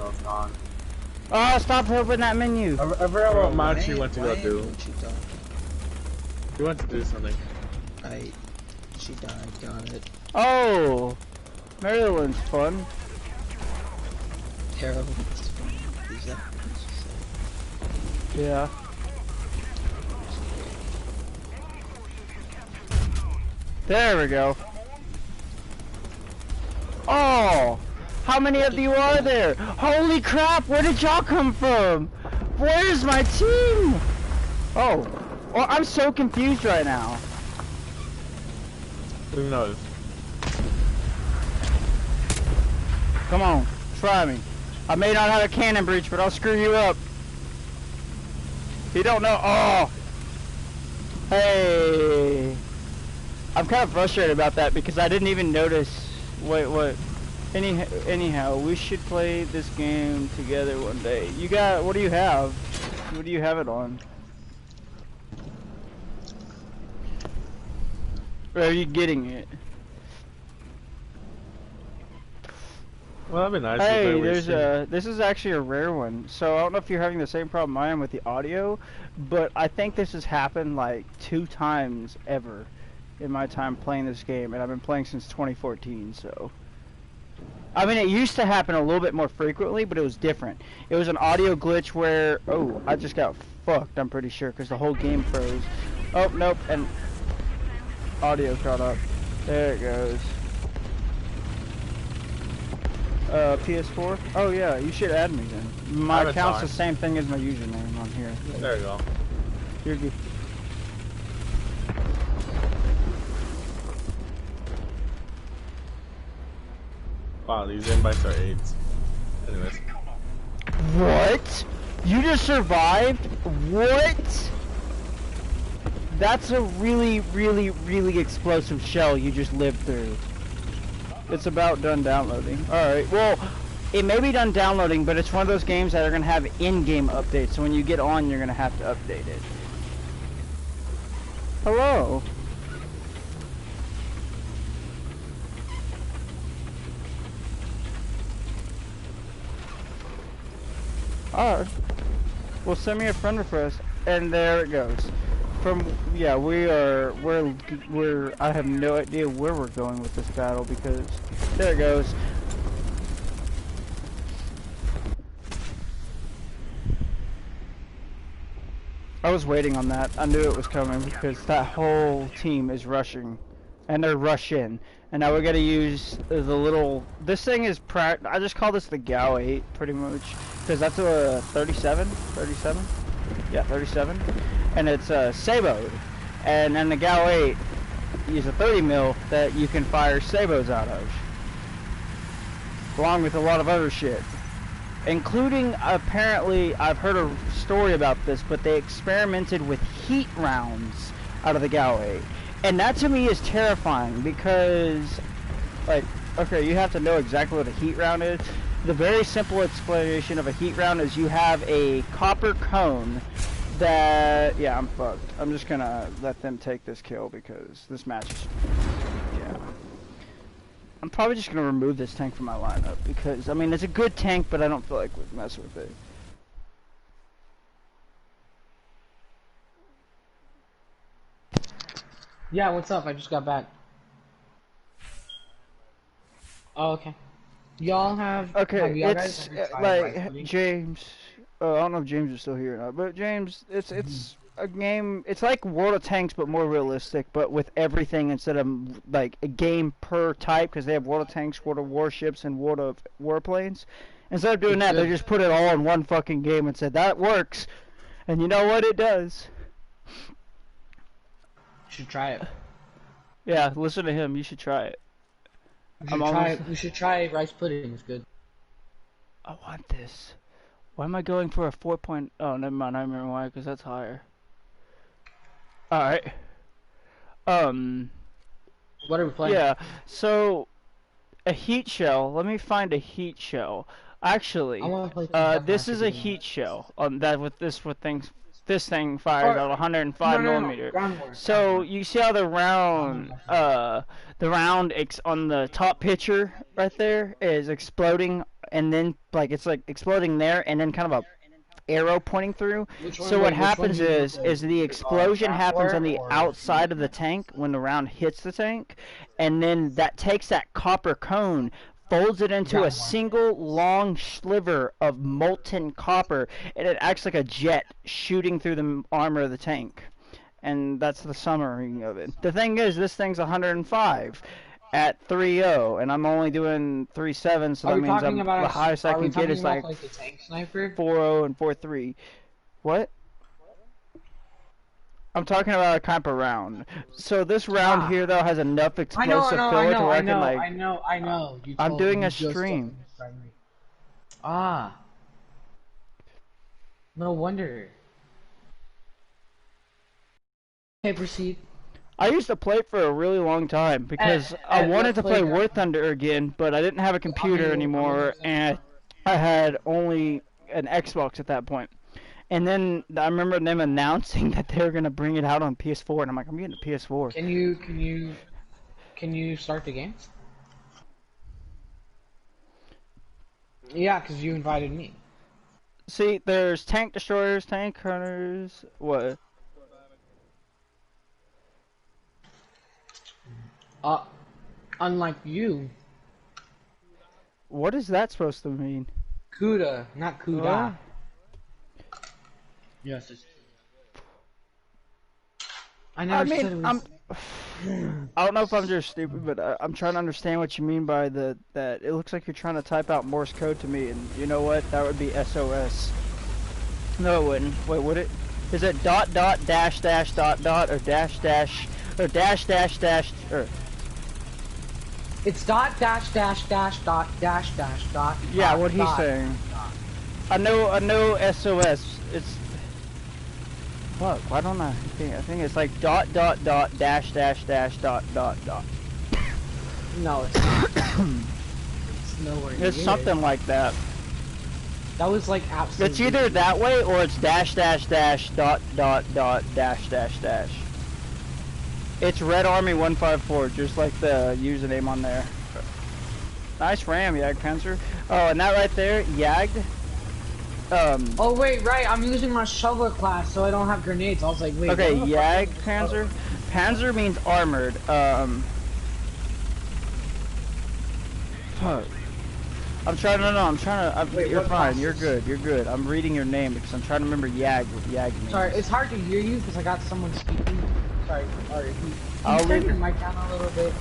S2: Oh, stop opening that menu.
S3: I forgot what mod she went to go do. She went to do something.
S6: She died, got it.
S2: Oh, Maryland's fun.
S6: Terrible. Is that?
S2: Yeah. There we go. Oh, how many of you are there? Holy crap, where did y'all come from? Where's my team? Oh, I'm so confused right now.
S3: Who knows?
S2: Come on, try me. I may not have a cannon breach, but I'll screw you up. You don't know. Oh, hey. I'm kind of frustrated about that because I didn't even notice. Wait, what? Anyhow, we should play this game together one day. You got? What do you have? What do you have it on? Or are you getting it?
S3: Well, that'd be nice.
S2: Hey, this is actually a rare one. So I don't know if you're having the same problem I am with the audio, but I think this has happened like 2 times ever in my time playing this game, and I've been playing since 2014, so. I mean, it used to happen a little bit more frequently, but it was different. It was an audio glitch where, oh, I just got fucked, I'm pretty sure, because the whole game froze. Oh, nope, and audio caught up. There it goes. PS4? Oh yeah, you should add me then. My account's the same thing as my username on here.
S3: There you go.
S2: You're good.
S3: Wow, these invites are 8s. Anyways.
S2: What? You just survived? What? That's a really, really, really explosive shell you just lived through. It's about done downloading. Alright, well, it may be done downloading, but it's one of those games that are going to have in-game updates, so when you get on, you're going to have to update it. Hello? Alright. Well, send me a friend request, and there it goes. Yeah, I have no idea where we're going with this battle because there it goes. I was waiting on that. I knew it was coming because that whole team is rushing, and they're rushing. And now we're gonna use the little. This thing is I just call this the GAU 8 pretty much because that's a 37. Yeah, 37. And it's saboed, and then the GAU 8 is a 30 mil that you can fire sabos out of, along with a lot of other shit, including apparently I've heard a story about this, but they experimented with heat rounds out of the GAU 8, and that to me is terrifying because, like, okay, you have to know exactly what a heat round is. The very simple explanation of a heat round is you have a copper cone that, yeah, I'm fucked. I'm just gonna let them take this kill because this match is, yeah. I'm probably just gonna remove this tank from my lineup because I mean it's a good tank, but I don't feel like we're messing with it.
S4: Yeah, what's up? I just got back. Oh, okay. Y'all have...
S2: Okay,
S4: have y'all
S2: it's
S4: guys
S2: like James. I don't know if James is still here or not, but James, it's a game. It's like World of Tanks, but more realistic, but with everything instead of like a game per type, because they have World of Tanks, World of Warships, and World of Warplanes. Instead of doing that, they just put it all in one fucking game and said that works, and you know what? It does.
S4: You should try it.
S2: Yeah, listen to him. You should try it.
S4: We should try rice pudding. It's good.
S2: I want this. Why am I going for a 4 point? Oh, never mind. I remember why, because that's higher. Alright.
S4: What are we playing?
S2: Yeah, so a heat shell. Let me find a heat shell. Actually, this is a heat shell. This thing fires at 105 millimeter. So you see how the round, on the top picture right there is exploding, and then like it's like exploding there, and then kind of a arrow pointing through. So what happens is the explosion happens on the outside of the tank when the round hits the tank, and then that takes that copper cone, folds it into a single long sliver of molten copper, and it acts like a jet shooting through the armor of the tank. And that's the summary of it. The thing is, this thing's 105 at 3.0, and I'm only doing 3.7, so that means the highest I can get is like 4.0 and 4.3. What? I'm talking about a type of round. So this round here, though, has enough explosive filler to where I can, like...
S4: I know.
S2: I'm doing a stream.
S4: Ah. No wonder. Okay, proceed.
S2: I used to play for a really long time because I wanted to play War Thunder again, but I didn't have a computer anymore, and I had only an Xbox at that point. And then I remember them announcing that they were gonna bring it out on PS4, and I'm like, I'm getting a PS4.
S4: Can you start the game? Yeah, because you invited me.
S2: See, there's tank destroyers, tank hunters, what?
S4: Unlike you.
S2: What is that supposed to mean?
S4: Kuda, not Kuda. Yes, it's... I don't
S2: know if I'm just stupid, but I'm trying to understand what you mean by that. It looks like you're trying to type out Morse code to me, and you know what? That would be SOS. No, it wouldn't. Wait, would it? Is it dot dot dash dash dot dot or dash dash or dash dash dash or?
S4: It's dot dash dash dash dot dash dash dot.
S2: Yeah, what he's saying. I know SOS. It's. Fuck, why don't I think it's like dot dot dot dash dash dash dot dot dot.
S4: No, it's not. It's nowhere near.
S2: It's something like that.
S4: That was like absolutely...
S2: It's either that way or it's dash dash dash dot dot dot dash dash dash. It's Red Army 154, just like the username on there. Nice ram, Jagdpanzer. Oh, and that right there, Jagd.
S4: Oh wait, right. I'm using my shovel class, so I don't have grenades. I was like, wait.
S2: Okay, Jagdpanzer. Panzer means armored. Fuck. I'm trying to. Wait, you're fine. You're good. You're good. I'm reading your name because I'm trying to remember Jagd. What Jagd means.
S4: Sorry, it's hard to hear you because I got someone speaking. Sorry.
S2: I'll leave
S4: your mic down a little bit.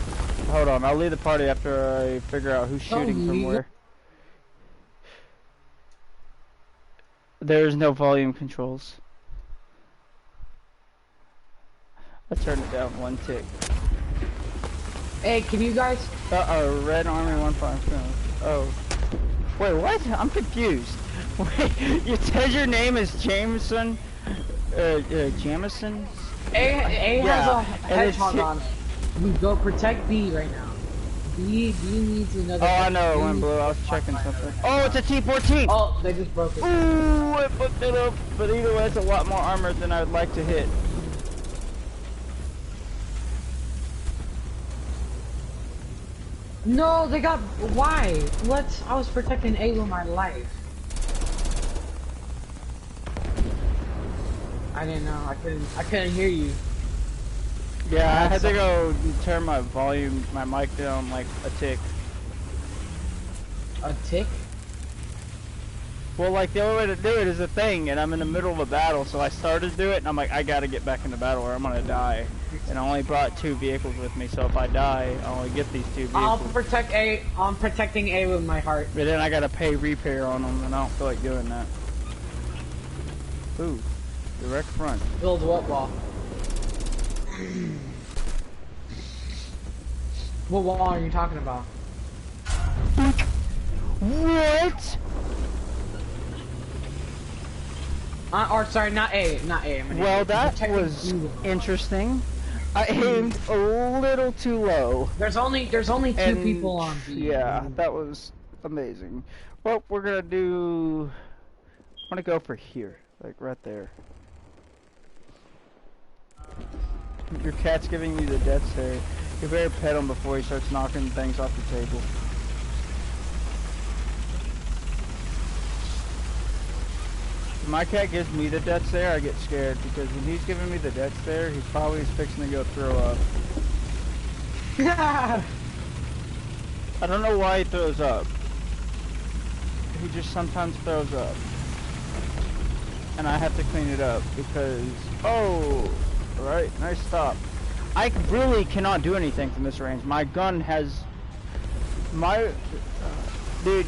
S2: Hold on. I'll leave the party after I figure out who's shooting from where. There's no volume controls. I turned it down one tick.
S4: Hey, can you guys?
S2: Uh-oh, Red Army 155. Oh. Wait, what? I'm confused. Wait, you said your name is Jameson? Jamison?
S4: A has a hedgehog on. You go protect B right now. B needs another...
S2: Oh, I know, it went blue. I was checking something. Oh, it's a T-14!
S4: Oh, they just broke it.
S2: Ooh, I fucked it up. But either way, it's a lot more armor than I would like to hit.
S4: No, they got... Why? What? I was protecting A with my life. I didn't know. I couldn't hear you.
S2: Yeah, I had to go turn my volume, my mic down like a tick.
S4: A tick?
S2: Well, like the only way to do it is a thing, and I'm in the middle of a battle, so I started to do it, and I'm like, I gotta get back in the battle or I'm gonna die. And I only brought 2 vehicles with me, so if I die, I only get these 2 vehicles.
S4: I'll protect A. I'm protecting A with my heart.
S2: But then I gotta pay repair on them, and I don't feel like doing that. Ooh, direct front.
S4: Build what wall? What wall are you talking about?
S2: What?
S4: Or sorry, not A, not A.
S2: Well, that was interesting. I aimed a little too low.
S4: There's only 2 people on B.
S2: Yeah, that was amazing. Well, we're gonna do. I'm gonna go for here, like right there. Your cat's giving you the death stare. You better pet him before he starts knocking things off the table. If my cat gives me the death stare, I get scared because when he's giving me the death stare, he's probably fixing to go throw up. I don't know why he throws up. He just sometimes throws up. And I have to clean it up because... Oh! Alright, nice stop. I really cannot do anything from this range. My gun has... Dude,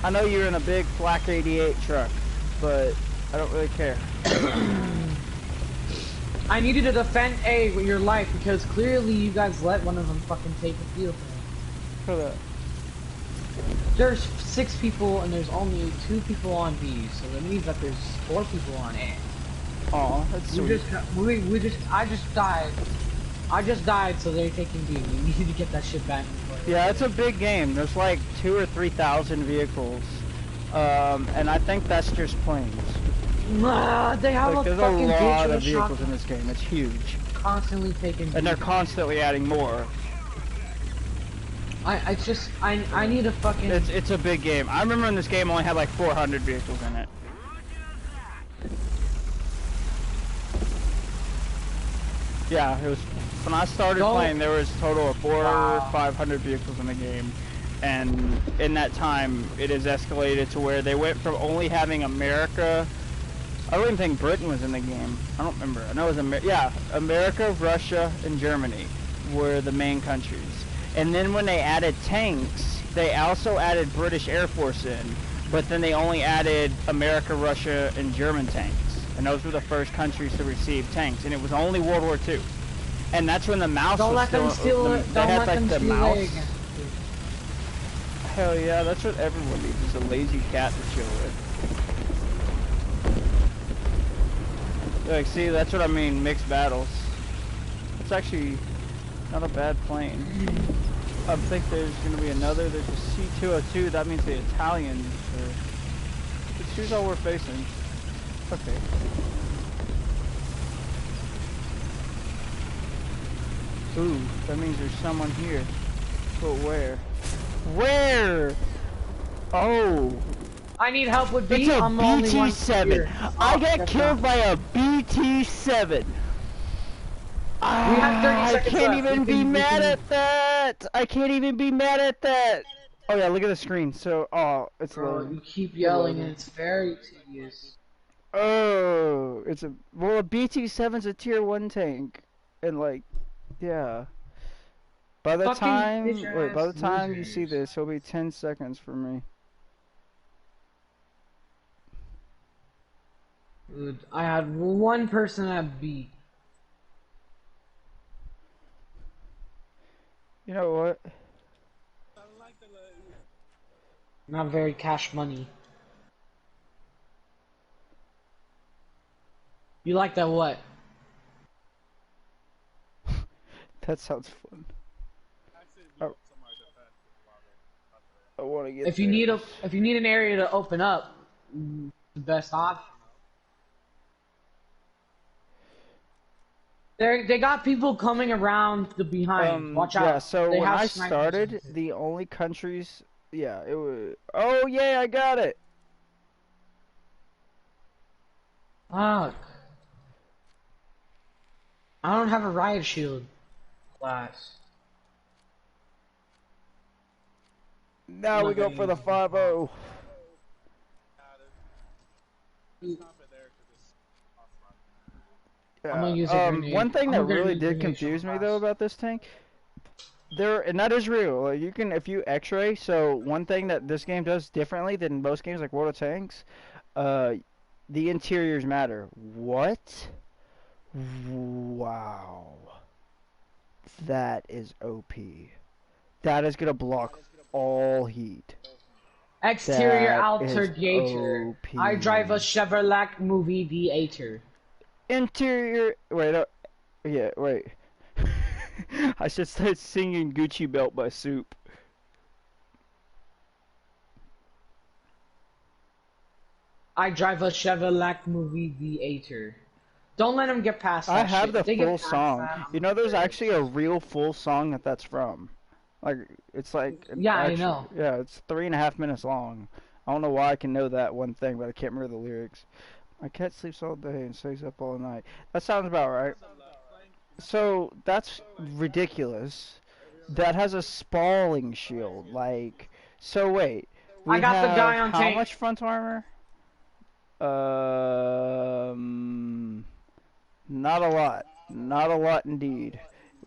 S2: I know you're in a big Flak 88 truck, but I don't really care.
S4: I need you to defend A with your life because clearly you guys let one of them fucking take the field.
S2: For that.
S4: There's 6 people and there's only 2 people on B, so that means that there's 4 people on A.
S2: Aw, that's sweet.
S4: I just died. I just died, so they're taking B. We need to get that shit back.
S2: Yeah, it's a big game. There's like 2,000 or 3,000 vehicles, and I think that's just planes.
S4: They have
S2: like,
S4: a
S2: there's
S4: fucking
S2: a lot
S4: bitch
S2: of vehicles in this game. It's huge.
S4: Constantly taking B.
S2: And they're constantly adding more.
S4: I need a fucking...
S2: It's a big game. I remember in this game only had like 400 vehicles in it. Yeah, it was when I started playing. There was a total of 400 or 500 vehicles in the game, and in that time, it has escalated to where they went from only having America. I don't even think Britain was in the game. I don't remember. I know it was America, Russia, and Germany were the main countries. And then when they added tanks, they also added British Air Force in, but then they only added America, Russia, and German tanks. And those were the first countries to receive tanks, and it was only World War II. And that's when the mouse was still... They had like the mouse. Hell yeah, that's what everyone needs, is a lazy cat to chill with. Like, see, that's what I mean, mixed battles. It's actually not a bad plane. I think there's going to be another. There's a C-202. That means the Italians. Let's choose all we're facing. Okay. Ooh, that means there's someone here. But where? Where? Oh.
S4: I need help with B.
S2: It's a
S4: I'm the only one
S2: BT-7.
S4: here.
S2: I got killed by a BT-7.
S4: We have 30 seconds
S2: I can't
S4: left.
S2: even be mad at that. I can't even be mad at that. Oh yeah, look at the screen. So, it's low.
S4: You keep yelling and it's very tedious.
S2: Oh, a BT-7's a tier 1 tank, and like, yeah. By the time you see this, it'll be 10 seconds for me.
S4: Dude, I had one person at B.
S2: You know what?
S4: Not very cash money. You like that what?
S2: That sounds fun. I want to get.
S4: If you need an area to open up, the best option. They got people coming around the behind. Watch out.
S2: Yeah, so
S4: they
S2: when I
S4: snipers.
S2: started, the only countries... Yeah, it was... Oh, yeah, I got it!
S4: Fuck. I don't have a riot shield class.
S2: Now we go for the 5-0. Yeah. One thing that really did confuse me though about this tank, and that is real. Like, you can, if you X-ray. So one thing that this game does differently than most games like World of Tanks, the interiors matter. What? Wow. That is OP. That is gonna block all heat.
S4: Exterior alternator. I drive a Chevrolet movie theater.
S2: Interior. Wait. Yeah. Wait. I should start singing Gucci Belt by Soup.
S4: I drive a Chevrolet movie theater. Don't let him get past that.
S2: I have
S4: shit.
S2: the full song. You know, there's actually a real full song that's from. Like, it's like...
S4: Yeah, I know.
S2: Yeah, it's 3.5 minutes long. I don't know why I can know that one thing, but I can't remember the lyrics. My cat sleeps all day and stays up all night. That sounds about right. So, that's ridiculous. That has a spalling shield. Like, so wait.
S4: I got the guy on tank.
S2: How much front armor? Not a lot. Not a lot indeed.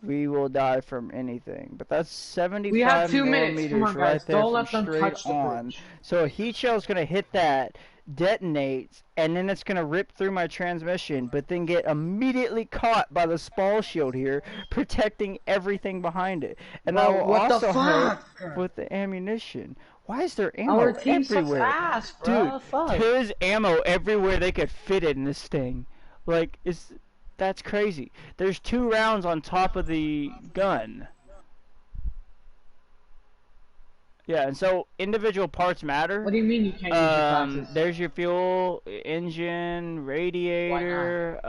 S2: We will die from anything. But that's 75 millimeters
S4: on,
S2: right there
S4: Don't
S2: from straight on. So a heat shell's going to hit that, detonates, and then it's going to rip through my transmission, but then get immediately caught by the spall shield here, protecting everything behind it. And I will also hurt with the ammunition. Why is there ammo everywhere?
S4: Ass, bro.
S2: Dude, there's ammo everywhere they could fit it in this thing. Like, that's crazy. There's 2 rounds on top of the gun. Yeah, and so individual parts matter.
S4: What do you mean you can't use your classes?
S2: There's your fuel, engine, radiator.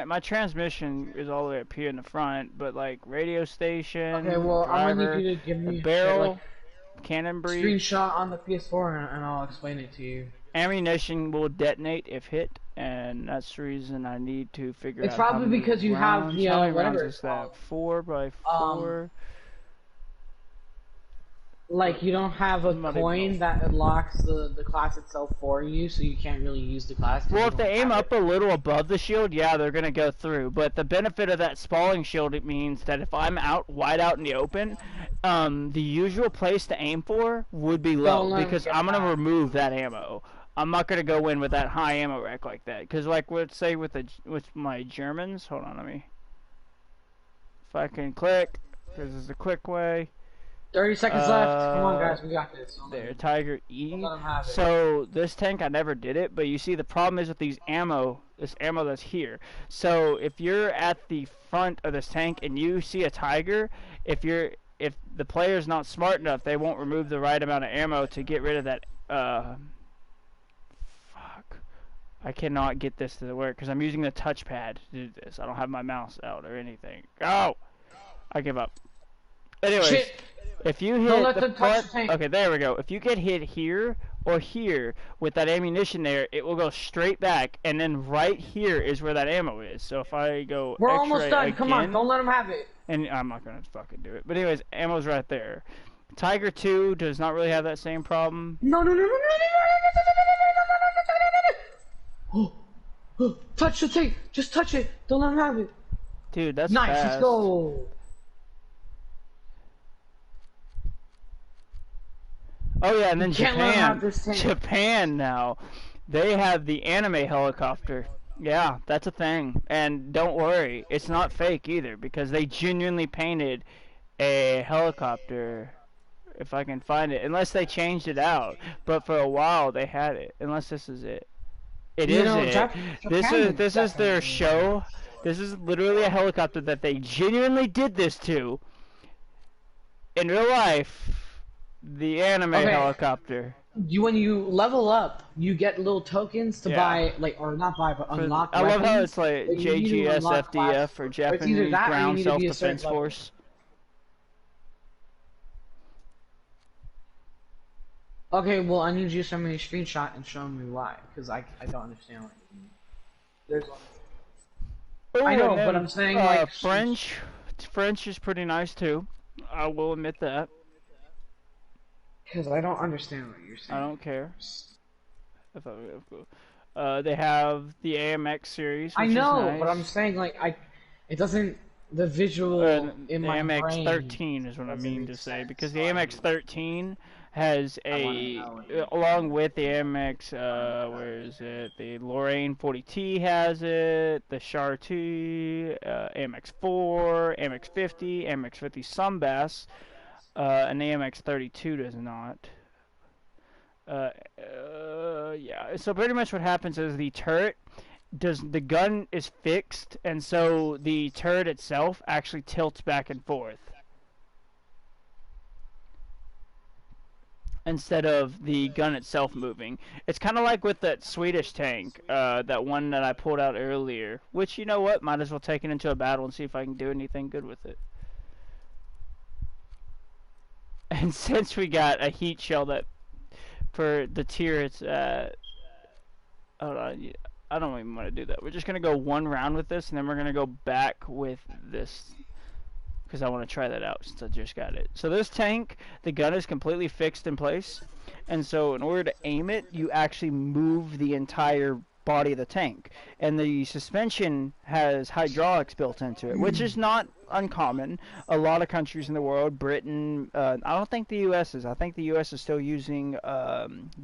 S2: My transmission is all the way up here in the front, but like radio station.
S4: Okay, well,
S2: driver,
S4: I'm gonna need you to give me
S2: a barrel,
S4: like,
S2: cannon breech,
S4: screenshot on the PS4, and I'll explain it to you.
S2: Ammunition will detonate if hit, and that's the reason I need to figure out.
S4: It's probably because you have the
S2: whatever it's that 4x4.
S4: Like, you don't have a coin that unlocks the class itself for you, so you can't really use the class.
S2: Well, if they aim up a little above the shield, yeah, they're gonna go through. But the benefit of that spalling shield, it means that if I'm wide out in the open, the usual place to aim for would be low, because I'm gonna remove that ammo. I'm not gonna go in with that high ammo rack like that, because like let's say with my Germans, hold on, if I can click, this is the quick way.
S4: 30 seconds left. Come on, guys, we got this.
S2: There, Tiger E. So this tank, I never did it, but you see the problem is with this ammo that's here. So if you're at the front of this tank and you see a Tiger, if the player's not smart enough, they won't remove the right amount of ammo to get rid of that. Fuck, I cannot get this to work because I'm using the touchpad to do this. I don't have my mouse out or anything. Go! I give up. Anyways. Shit. If you hit the front, okay, there we go. If you get hit here or here with that ammunition there, it will go straight back, and then right here is where that ammo is. So if I go,
S4: we're almost done. Come on, don't let them have it.
S2: And I'm not gonna fucking do it. But anyways, ammo's right there. Tiger 2 does not really have that same problem.
S4: No. Touch the thing. Just touch it. Don't let them have it.
S2: Dude, that's
S4: nice.
S2: Fast.
S4: Let's go.
S2: Oh yeah, and then Japan now, they have the anime helicopter. Yeah, that's a thing. And don't worry, it's not fake either, because they genuinely painted a helicopter, if I can find it, unless they changed it out. But for a while they had it, unless this is it. It is it. This is their show. This is literally a helicopter that they genuinely did this to. In real life, The anime helicopter.
S4: When you level up, you get little tokens to buy, like, or not buy, but unlock.
S2: I love how it's like JGS FDF or Japanese Ground Self-Defense Force.
S4: Okay, well, I need you to send me a screenshot and show me why, because I don't understand what you mean. There's. I know, but I'm saying like
S2: French is pretty nice too. I will admit that.
S4: Because I don't understand what you're saying.
S2: I don't care. They have the AMX series. Which
S4: I know,
S2: is nice.
S4: but I'm saying like it doesn't. The visual in my brain.
S2: The AMX 13 is what I mean to say, because the AMX 13 has along with the AMX, where is it? The Lorraine 40T has it, the Char 2, AMX 4, AMX 50, AMX 50 Sunbass, and the AMX 32 does not. Yeah, so pretty much what happens is the turret the gun is fixed, and so the turret itself actually tilts back and forth instead of the gun itself moving. It's kind of like with that Swedish tank, that one that I pulled out earlier, which, you know what, might as well take it into a battle and see if I can do anything good with it. And since we got a heat shell that for the tier it's at, hold on, I don't even want to do that. We're just going to go one round with this, and then we're going to go back with this, because I want to try that out since I just got it. So this tank, the gun is completely fixed in place, and so in order to aim it, you actually move the entire body of the tank. And the suspension has hydraulics built into it, which is not uncommon. A lot of countries in the world, Britain, I don't think the US is. I think the US is still using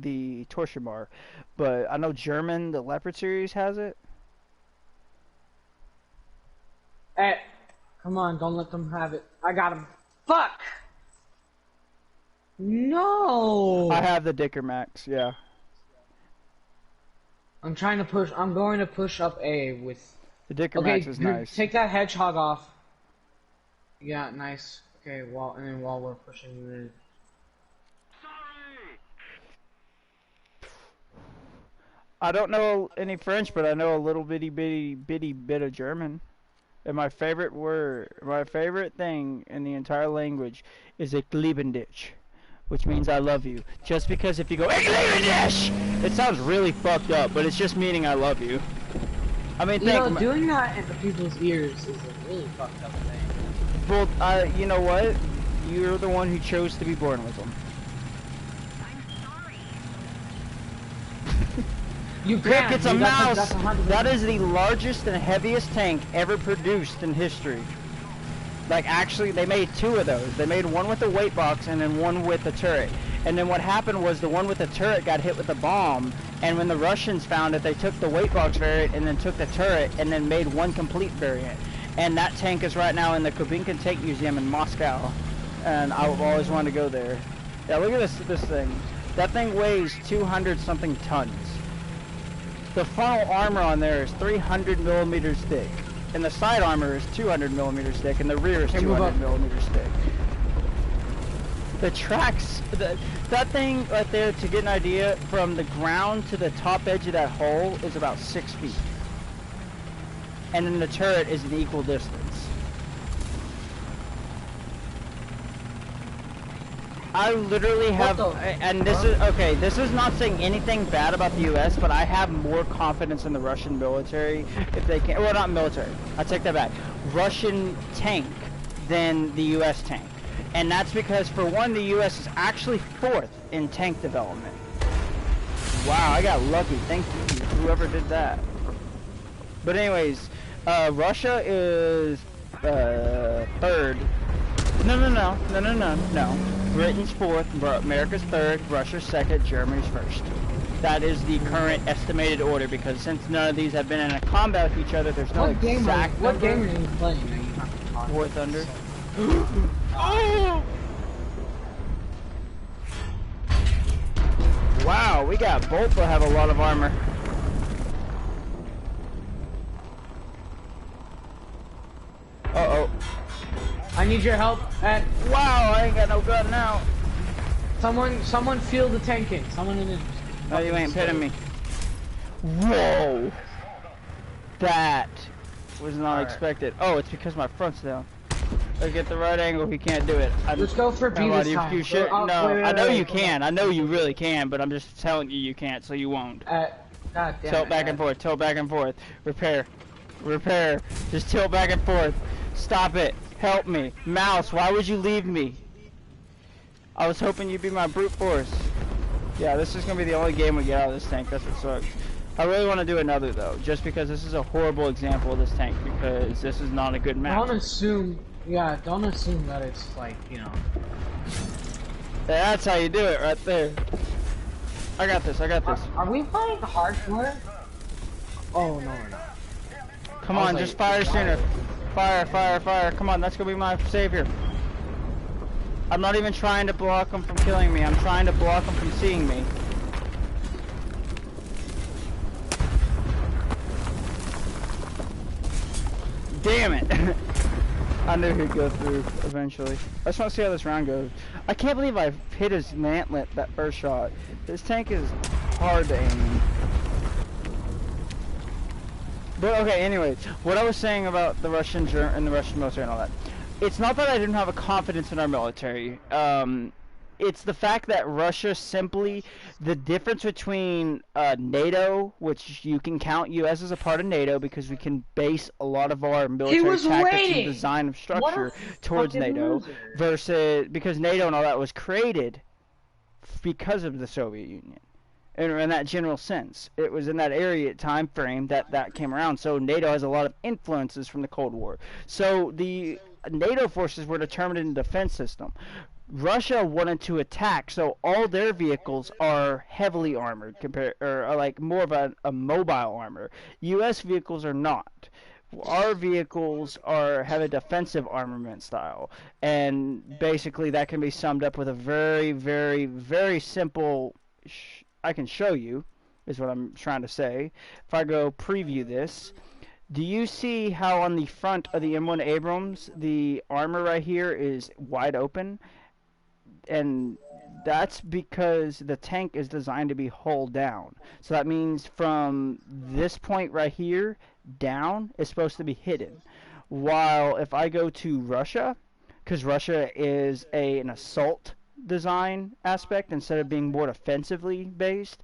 S2: the torsion bar. But I know German, the Leopard series has it.
S4: Hey, come on, don't let them have it. I got him. Fuck! No!
S2: I have the Dicker Max, yeah.
S4: I'm going to push up A with...
S2: The Dicker Max is nice.
S4: Take that hedgehog off. Yeah, nice. Okay, and then while we're pushing you in...
S2: I don't know any French, but I know a little bitty bit of German. And my favorite thing in the entire language is "Ich liebe dich," which means I love you. Just because if you go "Ich liebe dich," it sounds really fucked up, but it's just meaning I love you. I mean,
S4: doing that into people's ears is a really fucked up thing.
S2: Well, you know what? You're the one who chose to be born with them. Look, it's a mouse! That is the largest and heaviest tank ever produced in history. Like, actually, they made two of those. They made one with the weight box and then one with the turret. And then what happened was the one with the turret got hit with a bomb, and when the Russians found it, they took the weight box variant and then took the turret and then made one complete variant. And that tank is right now in the Kubinka Tank Museum in Moscow. And I've always wanted to go there. Yeah, look at this thing. That thing weighs 200-something tons. The frontal armor on there is 300 millimeters thick, and the side armor is 200 millimeters thick, and the rear is 200 millimeters thick. The tracks, that thing right there, to get an idea, from the ground to the top edge of that hole is about 6 feet. And then the turret is an equal distance. I literally have, and this is, okay, this is not saying anything bad about the US, but I have more confidence in the Russian military, if they can, well, not military, I take that back, Russian tank than the US tank. And that's because, for one, the US is actually 4th in tank development. Wow, I got lucky, thank you, whoever did that. But anyways, Russia is, 3rd. No. Britain's 4th, America's 3rd, Russia's 2nd, Germany's 1st. That is the current estimated order, because since none of these have been in a combat with each other, there's no exact number.
S4: What game are you playing?
S2: War Thunder. Wow, we got both that have a lot of armor.
S4: I need your help.
S2: Wow, I ain't got no gun now.
S4: Someone feel the tanking. Someone in it.
S2: No, you ain't pitting me. Whoa! That was not expected. Oh, it's because my front's down. Look at the right angle, he can't do it.
S4: Let's go for B this time.
S2: You should. No, wait, I know you can. I know you really can, but I'm just telling you you can't, so you won't.
S4: God damn
S2: tilt back and forth, tilt back and forth. Repair. Repair. Just tilt back and forth. Stop it. Help me. Mouse, why would you leave me? I was hoping you'd be my brute force. Yeah, this is gonna be the only game we get out of this tank. That's what sucks. I really want to do another though, just because this is a horrible example of this tank, because this is not a good map.
S4: Don't assume that it's like, you know.
S2: Yeah, that's how you do it right there. I got this, I got this.
S4: Are we playing hardcore? Oh, no, we're not.
S2: Come on, just fire sooner. Fire, fire, fire. Come on, that's gonna be my savior. I'm not even trying to block them from killing me. I'm trying to block them from seeing me. Damn it! I knew he'd go through eventually. I just want to see how this round goes. I can't believe I hit his mantlet that first shot. This tank is hard to aim. But okay, anyway, what I was saying about the Russian and the Russian military and all that. It's not that I didn't have a confidence in our military. It's the fact that Russia simply, the difference between NATO, which you can count US as a part of NATO because we can base a lot of our military tactics and design of structure towards NATO, versus, because NATO and all that was created because of the Soviet Union. In that general sense, it was in that area time frame that came around. So NATO has a lot of influences from the Cold War. So the NATO forces were determined in the defense system. Russia wanted to attack, so all their vehicles are heavily armored, or are like more of a mobile armor. U.S. vehicles are not. Our vehicles have a defensive armament style, and basically that can be summed up with a very, very, very simple. I can show you, is what I'm trying to say. If I go preview this. Do you see how on the front of the M1 Abrams, the armor right here is wide open? And that's because the tank is designed to be hull down. So that means from this point right here down is supposed to be hidden. While if I go to Russia, because Russia is an assault design aspect instead of being more defensively based,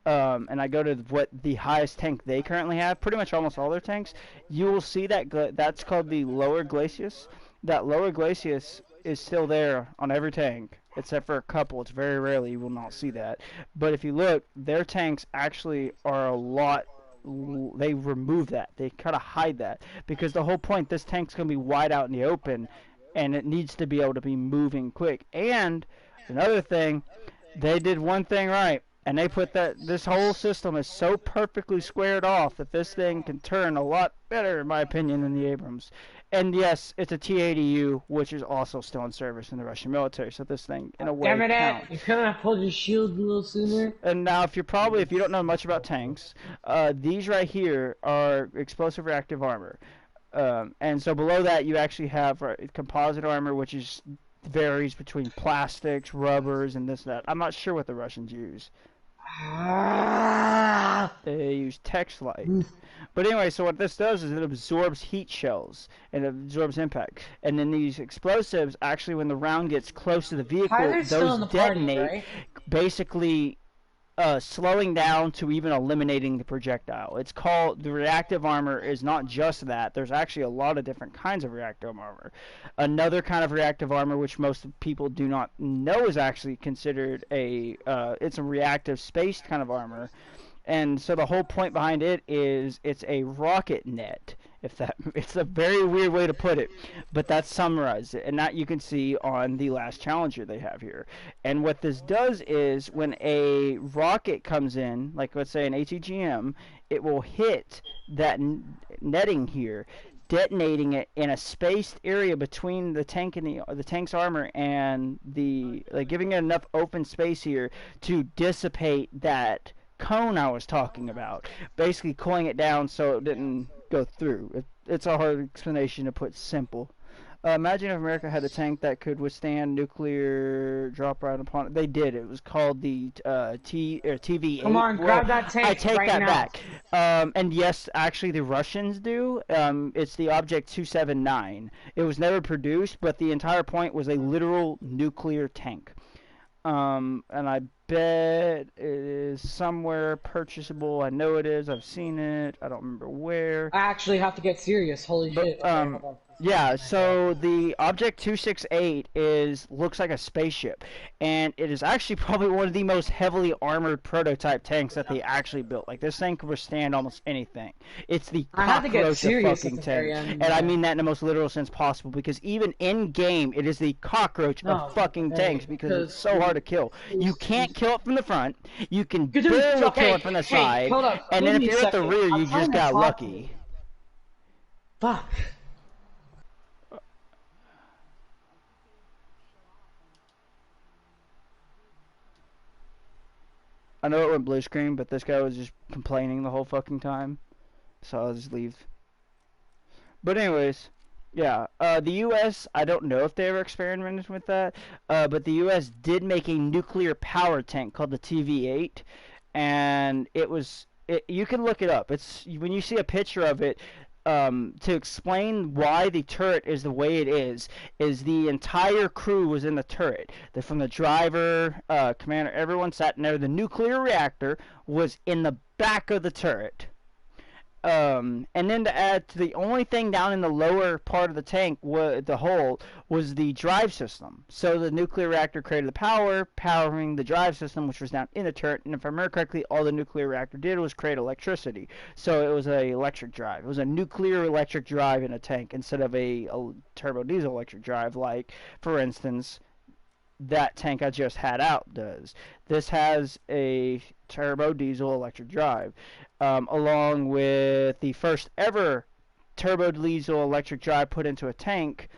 S2: and I go to what the highest tank they currently have, pretty much almost all their tanks, you will see that that's called the Lower Glacius. That Lower Glacius is still there on every tank, except for a couple. It's very rarely you will not see that. But if you look, their tanks actually are a lot, they remove that. They kind of hide that. Because the whole point, this tank's going to be wide out in the open, and it needs to be able to be moving quick. And another thing, they did one thing right. And they put this whole system is so perfectly squared off that this thing can turn a lot better, in my opinion, than the Abrams. And yes, it's a T-80U, which is also still in service in the Russian military. So this thing, in a way, counts.
S4: You couldn't have pulled your shield a little sooner.
S2: And now, if you don't know much about tanks, these right here are explosive reactive armor. And so below that, you actually have composite armor, which varies between plastics, rubbers, and this and that. I'm not sure what the Russians use. They use Texlite. But anyway, so what this does is it absorbs heat shells and it absorbs impact. And then these explosives, actually, when the round gets close to the vehicle, those detonate, right? Basically slowing down to even eliminating the projectile. It's called, the reactive armor is not just that. There's actually a lot of different kinds of reactive armor. Another kind of reactive armor, which most people do not know, is actually considered it's a reactive space kind of armor. And so the whole point behind it is it's a rocket net. It's a very weird way to put it, but that summarizes it, and that you can see on the last Challenger they have here. And what this does is when a rocket comes in, like let's say an ATGM, it will hit that netting here, detonating it in a spaced area between the tank and the tank's armor, and giving it enough open space here to dissipate that cone I was talking about, basically cooling it down so it didn't go through. It's a hard explanation to put simple. Imagine if America had a tank that could withstand nuclear drop right upon it. They did. It was called the TV-8.
S4: Come on, grab that tank
S2: I take
S4: right
S2: that
S4: now.
S2: back. And yes, actually, the Russians do. It's the Object 279. It was never produced, but the entire point was a literal nuclear tank. And I bet it is somewhere purchasable. I know it is. I've seen it. I don't remember where.
S4: I actually have to get serious. Holy shit.
S2: Yeah, so the Object 268 looks like a spaceship, and it is actually probably one of the most heavily armored prototype tanks that they actually built. Like, this thing can withstand almost anything. It's the cockroach of fucking tanks, and I mean that in the most literal sense possible, because even in game, it is the cockroach of fucking tanks, because it's so hard to kill. You can't kill it from the front, you can barely kill it from the side, and then if you're at the rear, you just got lucky.
S4: Fuck.
S2: I know it went blue screen, but this guy was just complaining the whole fucking time. So I'll just leave. But anyways, yeah. The U.S., I don't know if they ever experimented with that, but the U.S. did make a nuclear power tank called the TV-8, and you can look it up. It's when you see a picture of it, to explain why the turret is the way it is the entire crew was in the turret. From the driver, commander, everyone sat in there. The nuclear reactor was in the back of the turret. And then to add to the only thing down in the lower part of the tank, the hull, was the drive system. So the nuclear reactor created the power, powering the drive system, which was down in the turret. And if I remember correctly, all the nuclear reactor did was create electricity. So it was an electric drive. It was a nuclear electric drive in a tank instead of a turbo diesel electric drive, like, for instance, that tank I just had out does. This has a turbo diesel electric drive. Along with the first ever turbo diesel electric drive put into a tank,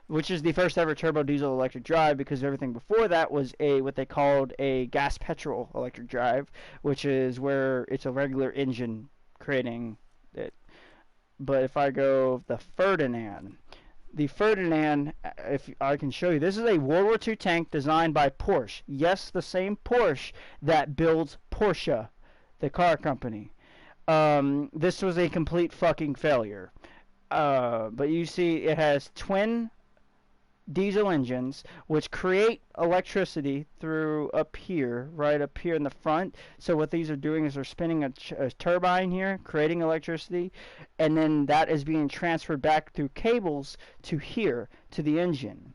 S2: which is the first ever turbo diesel electric drive, because everything before that was what they called a gas petrol electric drive, which is where it's a regular engine creating it. But if I go the Ferdinand, if I can show you, this is a World War II tank designed by Porsche. Yes, the same Porsche that builds Porsche, the car company. This was a complete fucking failure. But you see, it has twin diesel engines, which create electricity through right up here in the front. So what these are doing is they're spinning a turbine here, creating electricity, and then that is being transferred back through cables to here, to the engine,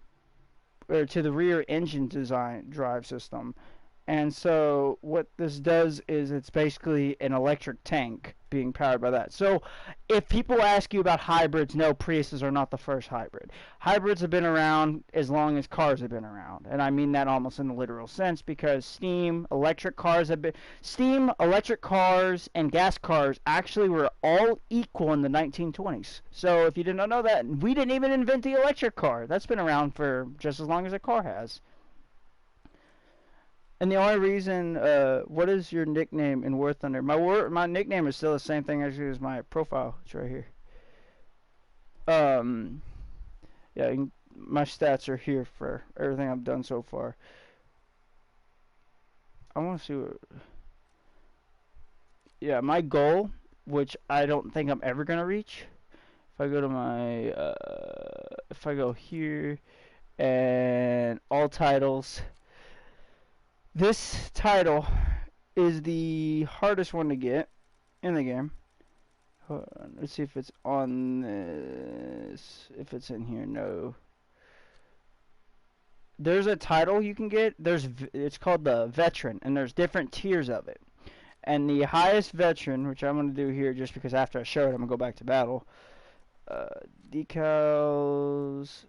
S2: or to the rear engine drive system. And so what this does is it's basically an electric tank being powered by that. So if people ask you about hybrids, no, Priuses are not the first hybrid. Hybrids have been around as long as cars have been around. And I mean that almost in the literal sense, because steam, electric cars, and gas cars actually were all equal in the 1920s. So if you did not know that, we didn't even invent the electric car. That's been around for just as long as a car has. And the only reason, what is your nickname in War Thunder? My nickname is still the same thing actually as my profile. It's right here. Yeah, my stats are here for everything I've done so far. I want to see what... Yeah, my goal, which I don't think I'm ever going to reach. If I go to my... if I go here, and all titles... This title is the hardest one to get in the game. Hold on, let's see if it's on this. If it's in here, no. There's a title you can get. It's called the Veteran, and there's different tiers of it. And the highest Veteran, which I'm going to do here just because after I show it, I'm going to go back to battle. Decals...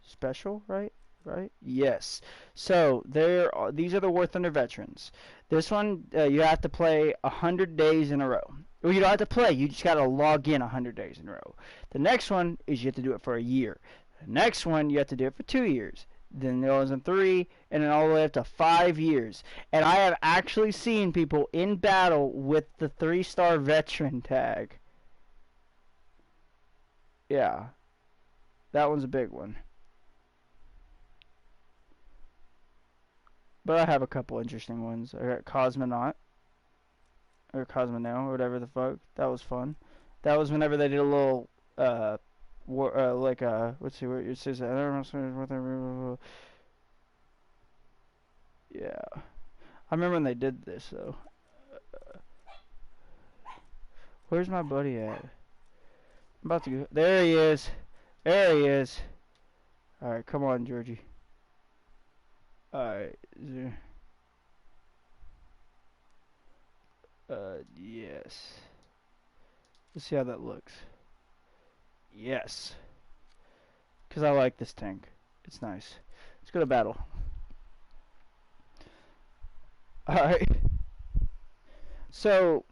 S2: Special, right? Right? Yes. So these are the War Thunder Veterans. This one, you have to play 100 days in a row. Well, you don't have to play. You just got to log in 100 days in a row. The next one is you have to do it for a year. The next one, you have to do it for 2 years. Then there was in 3, and then all the way up to 5 years. And I have actually seen people in battle with the 3-star veteran tag. Yeah. That one's a big one. But I have a couple interesting ones. I got Cosmonaut. Or Cosmonaut, or whatever the fuck. That was fun. That was whenever they did a little, let's see what it says. I don't know what they. Yeah. I remember when they did this, though. Where's my buddy at? I'm about to go. There he is. There he is. Alright, come on, Georgie. Alright. Yes. Let's see how that looks. Yes. Because I like this tank. It's nice. Let's go to battle. Alright. So,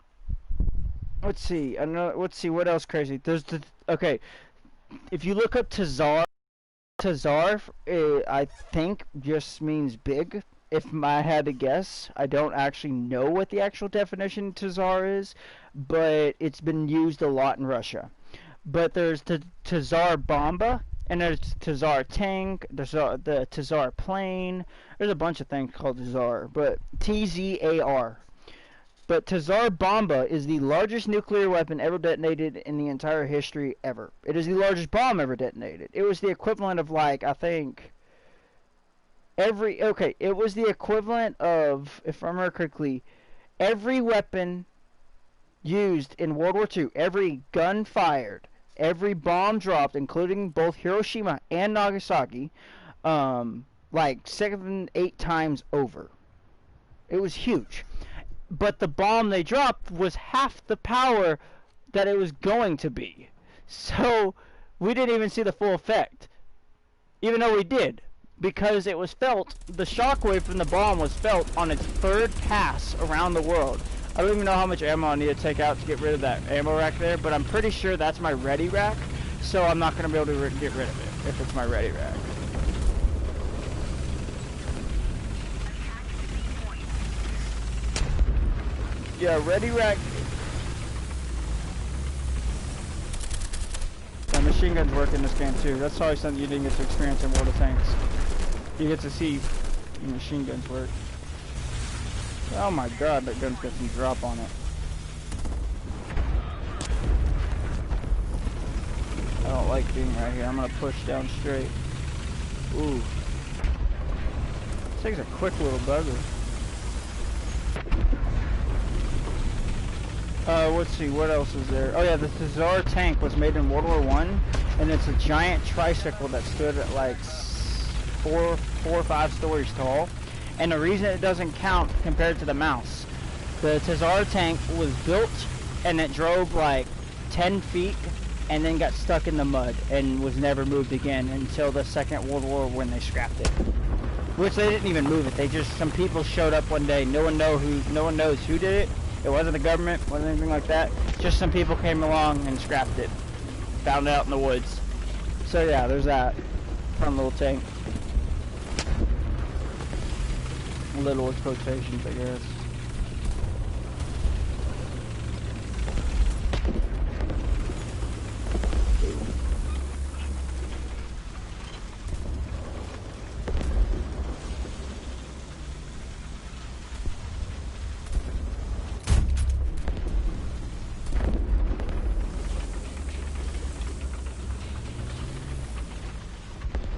S2: let's see. Let's see what else crazy. There's the... Okay. If you look up Tazar, I think just means big. If I had to guess, I don't actually know what the actual definition of Tazar is, but it's been used a lot in Russia. But there's the Tazar Bomba, and there's Tazar Tank, there's the Tazar Plane. There's a bunch of things called Tazar, but T-Z-A-R. But Tazar Bomba is the largest nuclear weapon ever detonated in the entire history ever. It is the largest bomb ever detonated. It was the equivalent of, like, I think... it was the equivalent of, if I remember correctly, every weapon used in World War II, every gun fired, every bomb dropped, including both Hiroshima and Nagasaki, like 7, 8 times over. It was huge. But the bomb they dropped was half the power that it was going to be. So, we didn't even see the full effect. Even though we did. Because it was felt, the shockwave from the bomb was felt on its 3rd pass around the world. I don't even know how much ammo I need to take out to get rid of that ammo rack there, but I'm pretty sure that's my ready rack, so I'm not going to be able to get rid of it if it's my ready rack. Yeah, ready rack. Yeah, machine guns work in this game too. That's probably something you didn't get to experience in World of Tanks. You get to see machine guns work. Oh my god, that gun's got some drop on it. I don't like being right here. I'm gonna push down straight. Ooh. This thing's a quick little bugger. Let's see, what else is there? Oh yeah, the Tazar tank was made in World War I, and it's a giant tricycle that stood at like 4 or 5 stories tall. And the reason it doesn't count compared to the Mouse, the Tazar tank was built and it drove like 10 feet and then got stuck in the mud and was never moved again until the Second World War when they scrapped it. Which they didn't even move it. They just, some people showed up one day. No one knows who did it. It wasn't the government, wasn't anything like that. Just some people came along and scrapped it. Found it out in the woods. So yeah, there's that. Fun little tank. Little with quotations, I guess.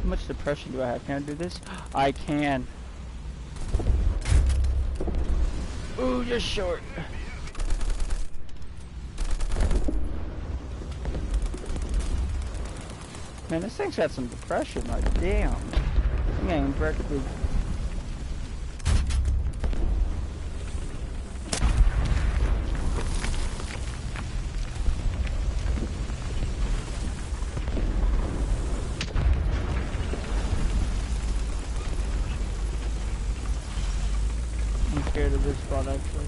S2: How much depression do I have? Can I do this? I can. Ooh, just short. Man, this thing's got some depression, like, damn. I'm getting practically... Scared of this spot actually.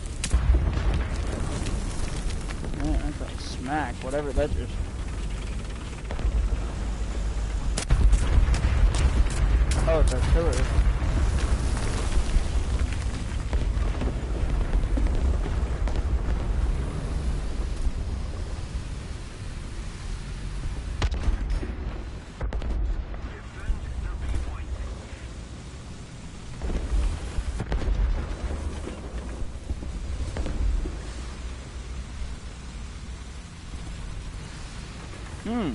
S2: Man, that's a smack, whatever that is. Oh, it's artillery. Hmm.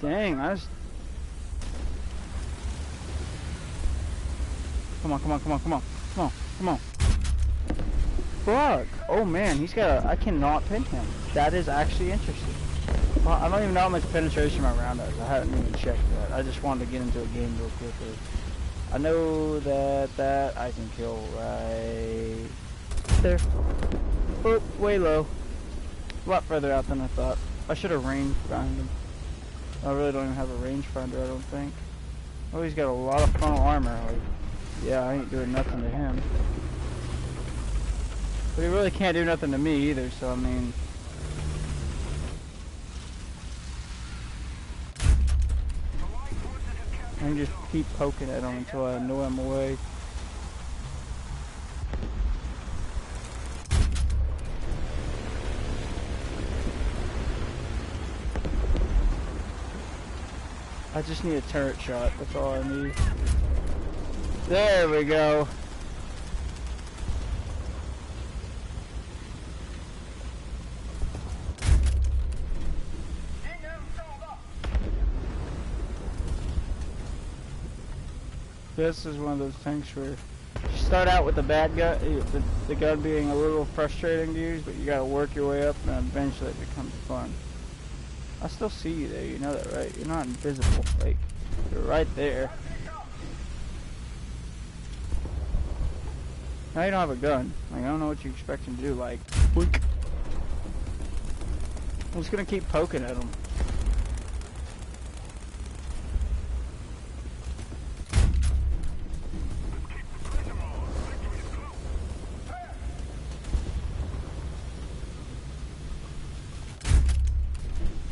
S2: Dang, I was... Come on, come on, come on, come on, come on, come on. Fuck! Oh man, he's got a... I cannot pin him. That is actually interesting. Well, I don't even know how much penetration my round does. I haven't even checked that. I just wanted to get into a game real quickly. I know that I can kill right there. Oh, way low. A lot further out than I thought. I should have range found him. I really don't even have a rangefinder, I don't think. Oh, he's got a lot of frontal armor. Like, yeah, I ain't doing nothing to him. But he really can't do nothing to me either, so I mean... I can just keep poking at him until I annoy him away. I just need a turret shot, that's all I need. There we go. This is one of those things where you start out with the bad gun, the gun being a little frustrating to use, but you gotta work your way up and eventually it becomes fun. I still see you there, you know that, right? You're not invisible, like, you're right there. Now you don't have a gun. Like, I don't know what you expect him to do, like, boink. I'm just gonna keep poking at him.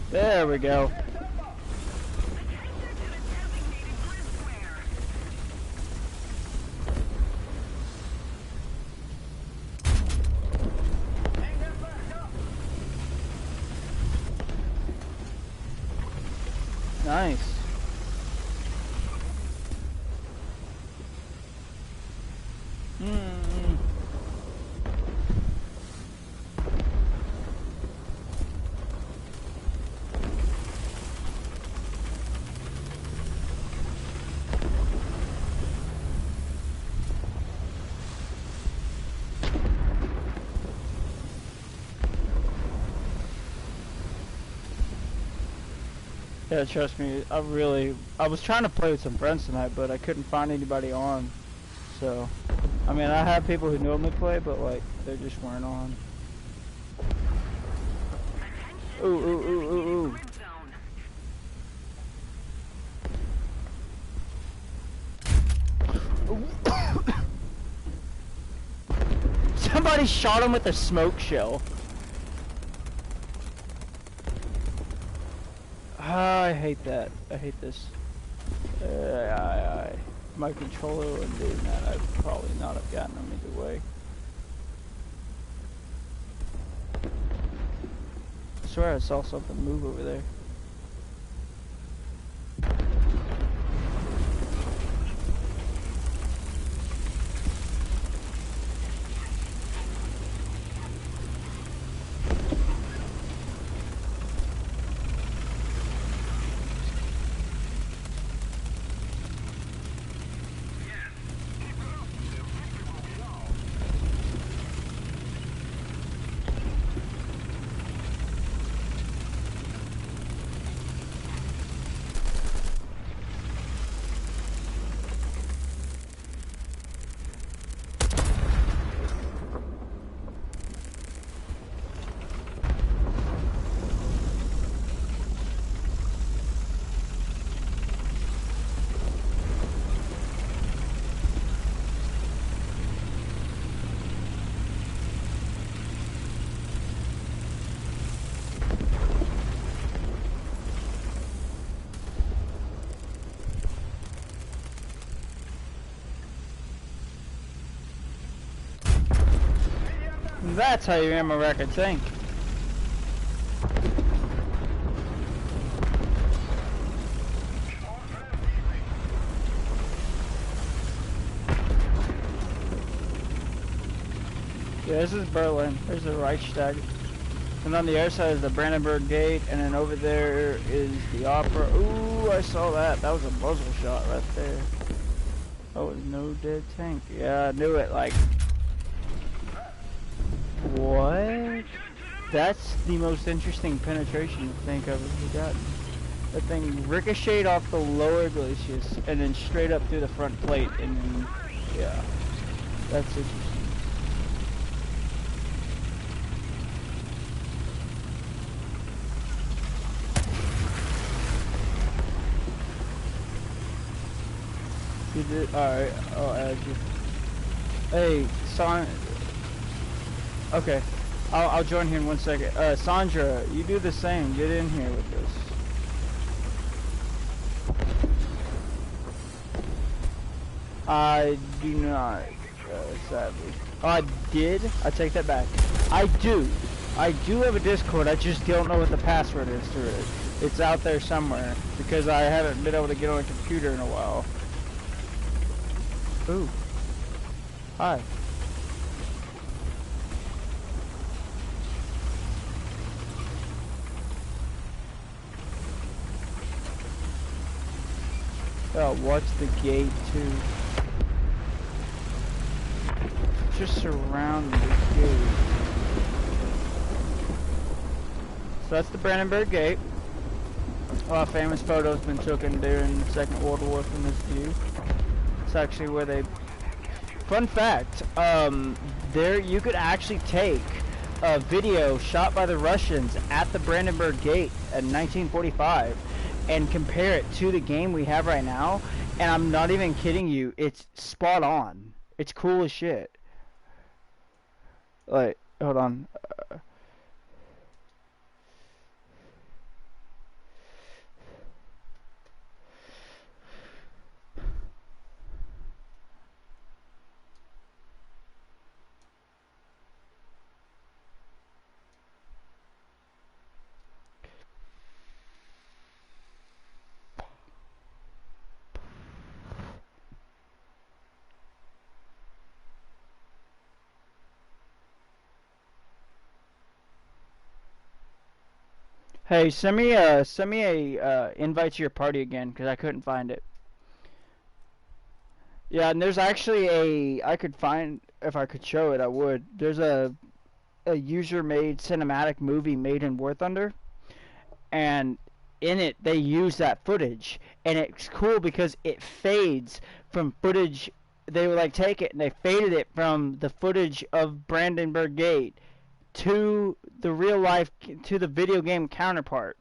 S2: There we go. Nice. Yeah, trust me, I was trying to play with some friends tonight, but I couldn't find anybody on. So, I mean, I have people who normally play, but like, they just weren't on. Ooh, ooh, ooh, ooh, ooh. Somebody shot him with a smoke shell. I hate that. I hate this. My controller and doing that, I'd probably not have gotten him either way. I swear I saw something move over there. That's how you ammo rack a tank. Yeah, this is Berlin. There's the Reichstag. And on the other side is the Brandenburg Gate, and then over there is the Opera. Ooh, I saw that. That was a muzzle shot right there. Oh, no dead tank. Yeah, I knew it, like... What? That's the most interesting penetration tank I've ever gotten. That thing ricocheted off the lower glacis, and then straight up through the front plate, and then... Yeah. That's interesting. You did? Alright, I'll add you. Hey, okay, I'll join here in 1 second. Sandra, you do the same. Get in here with us. I do not, sadly. Oh, I did? I take that back. I do have a Discord. I just don't know what the password is to it. It's out there somewhere because I haven't been able to get on a computer in a while. Ooh. Hi. Oh, watch the gate too. Just surround the gate. So that's the Brandenburg Gate. A lot of famous photos been taken during the Second World War from this view. It's actually where they... Fun fact, there you could actually take a video shot by the Russians at the Brandenburg Gate in 1945 and compare it to the game we have right now, and I'm not even kidding you, it's spot on. It's cool as shit. Like, hold on. Hey, send me a invite to your party again, because I couldn't find it. Yeah, and there's actually I could find, if I could show it, I would. There's a user-made cinematic movie made in War Thunder, and in it they use that footage, and it's cool because it fades from footage. They would like take it and they faded it from the footage of Brandenburg Gate to the real life, to the video game counterpart,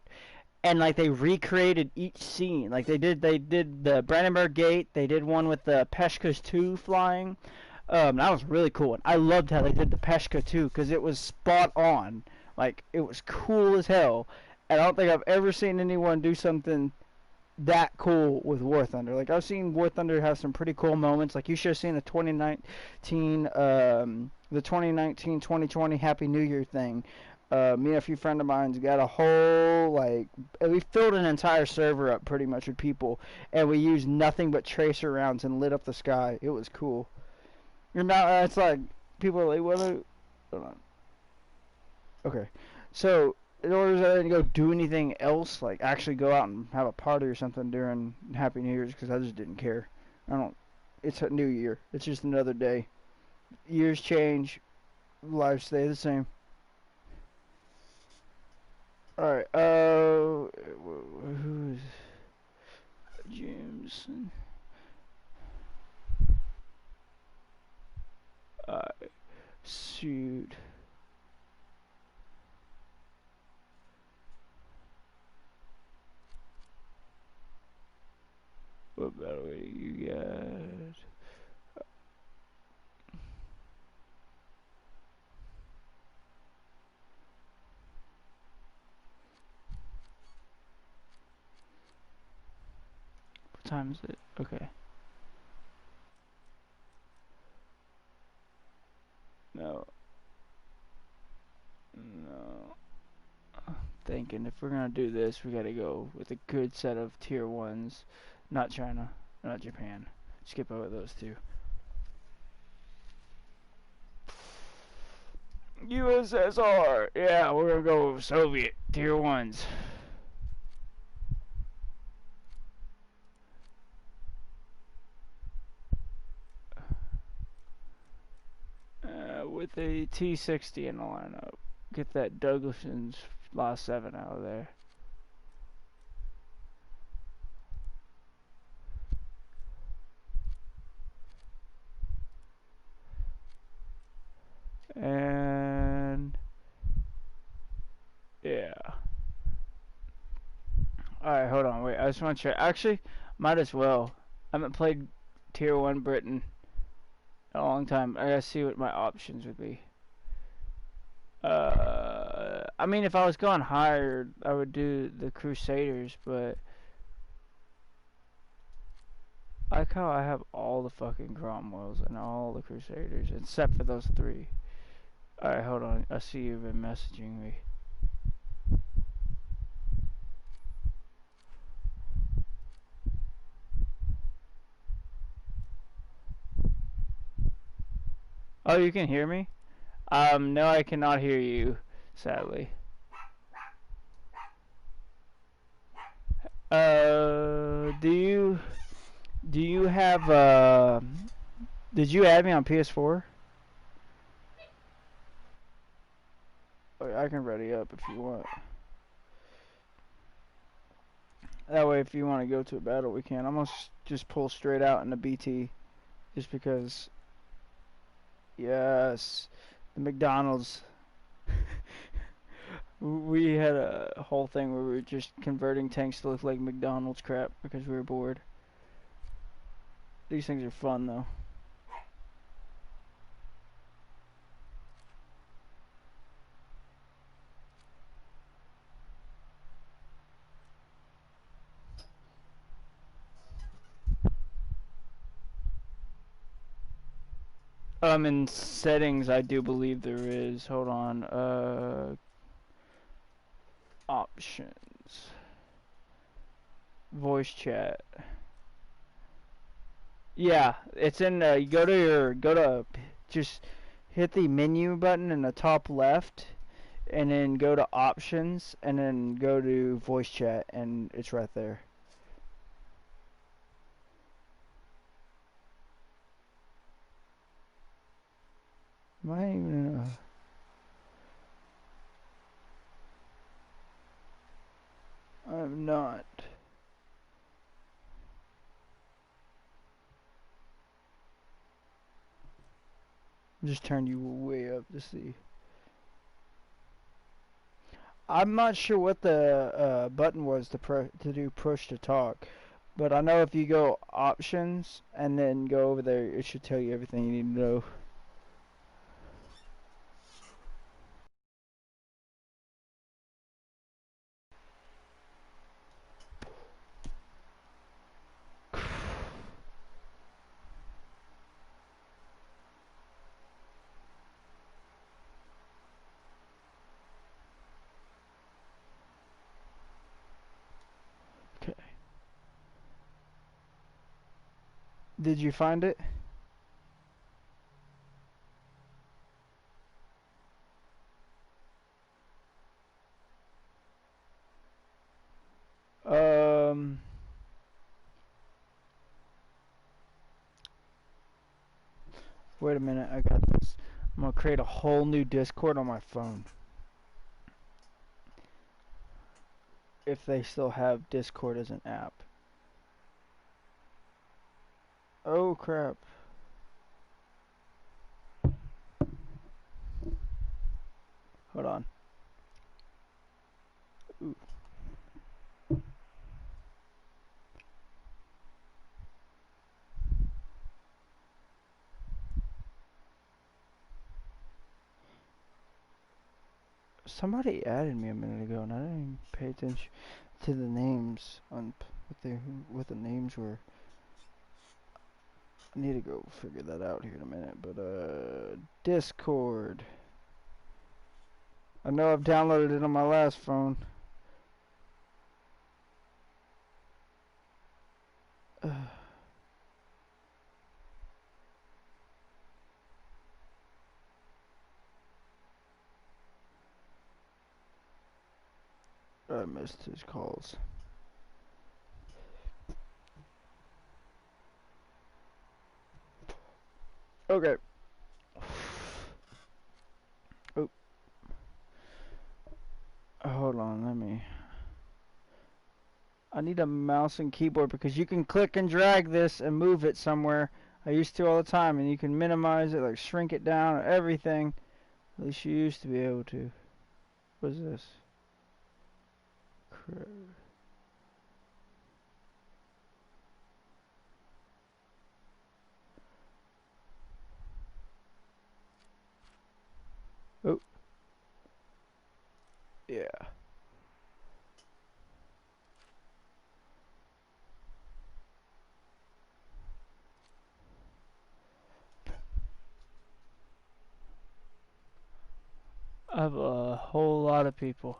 S2: and like they recreated each scene. Like they did the Brandenburg Gate, they did one with the Peshka 2 flying. That was really cool, and I loved how they did the Peshka 2 because it was spot on. Like, it was cool as hell, and I don't think I've ever seen anyone do something that cool with War Thunder. Like, I've seen War Thunder have some pretty cool moments. Like, you should have seen the 2019-2020 Happy New Year thing. Me and a few friends of mine's got a whole, like, we filled an entire server up pretty much with people, and we used nothing but tracer rounds and lit up the sky. It was cool. You're not, it's like, people are like, hold on. Okay, so in order to go do anything else, like actually go out and have a party or something during Happy New Year's, because I just didn't care. It's a new year. It's just another day. Years change, lives stay the same. Alright, who's Jameson? Shoot. What battle you got? What time is it? Okay. No. thinking if we're gonna do this, we gotta go with a good set of tier 1s. Not China, not Japan. Skip over those two. USSR. Yeah, we're gonna go with Soviet tier 1s. With a T60 in the lineup. Get that Douglason's last 7 out of there. And yeah. Alright, hold on, wait, I just want to check. Actually, might as well. I haven't played tier 1 Britain in a long time. I gotta see what my options would be. I mean, if I was going higher, I would do the Crusaders, but I like how I have all the fucking Cromwells and all the Crusaders, except for those 3. Alright, hold on. I see you've been messaging me. Oh, you can hear me? No, I cannot hear you, sadly. Do you have, did you add me on PS4? I can ready up if you want. That way, if you want to go to a battle, we can. I'm gonna just pull straight out in the BT, just because. Yes, the McDonald's. We had a whole thing where we were just converting tanks to look like McDonald's crap because we were bored. These things are fun though. In settings, I do believe there is. Hold on. Options. Voice chat. Yeah, it's in. You just hit the menu button in the top left, and then go to options, and then go to voice chat, and it's right there. Am I even in a... I'm not. Just turn you way up to see. I'm not sure what the button was to do push to talk, but I know if you go options and then go over there, it should tell you everything you need to know. Did you find it? Wait a minute, I got this. I'm gonna create a whole new Discord on my phone. If they still have Discord as an app. Oh crap. Hold on. Ooh. Somebody added me a minute ago and I didn't even pay attention to the names on what the names were. I need to go figure that out here in a minute, but Discord. I know I've downloaded it on my last phone. I missed his calls. Okay. Oh. Hold on, let me... I need a mouse and keyboard because you can click and drag this and move it somewhere. I used to all the time, and you can minimize it, like shrink it down or everything. At least you used to be able to. What is this? Oh. Yeah. I have a whole lot of people.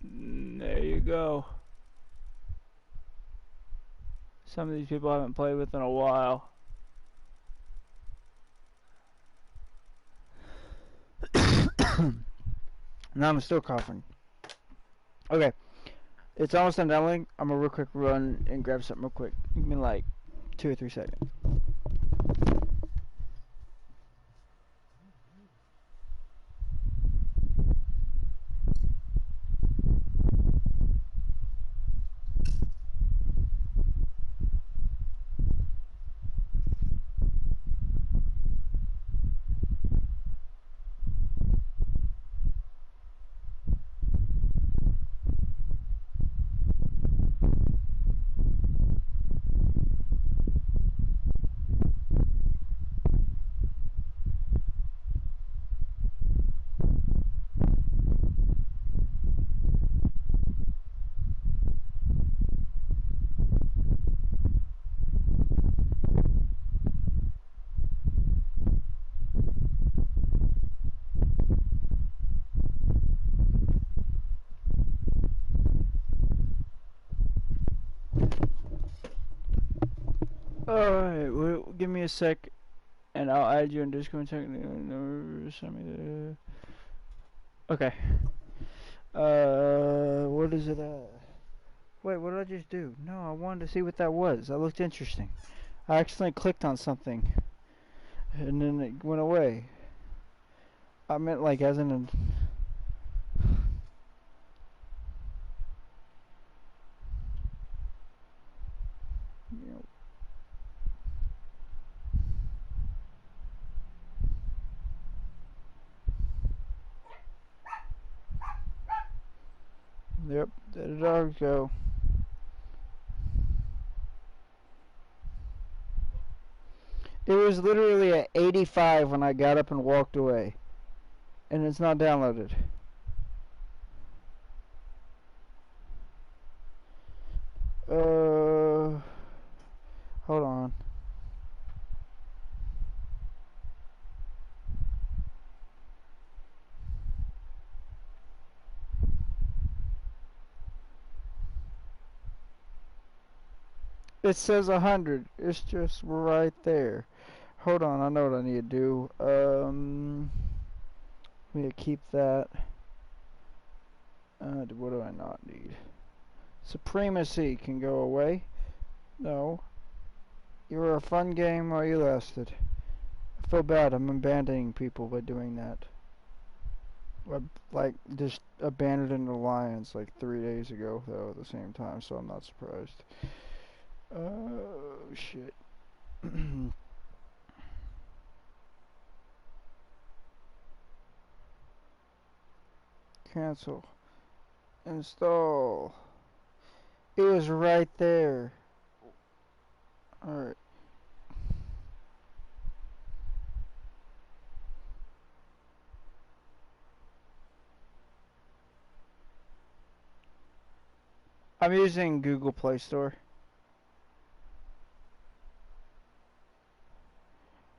S2: There you go. Some of these people I haven't played with in a while. Now I'm still coughing. Okay. It's almost done downloading. I'm gonna real quick run and grab something real quick. Give me like 2 or 3 seconds. Alright, well, give me a sec and I'll add you on Discord. Send me the... Okay. What is it? Wait, what did I just do? No, I wanted to see what that was. That looked interesting. I accidentally clicked on something and then it went away. I meant like as in a... Yep, there the dogs go. It was literally at 85 when I got up and walked away. And it's not downloaded. Hold on. It says 100. It's just right there. Hold on, I know what I need to do. We need to keep that. What do I not need? Supremacy can go away. No. You were a fun game while you lasted. I feel bad. I'm abandoning people by doing that. I, like, just abandoned an alliance like 3 days ago, though, at the same time, so I'm not surprised. Oh, shit. Cancel. Install. It was right there. Alright. I'm using Google Play Store.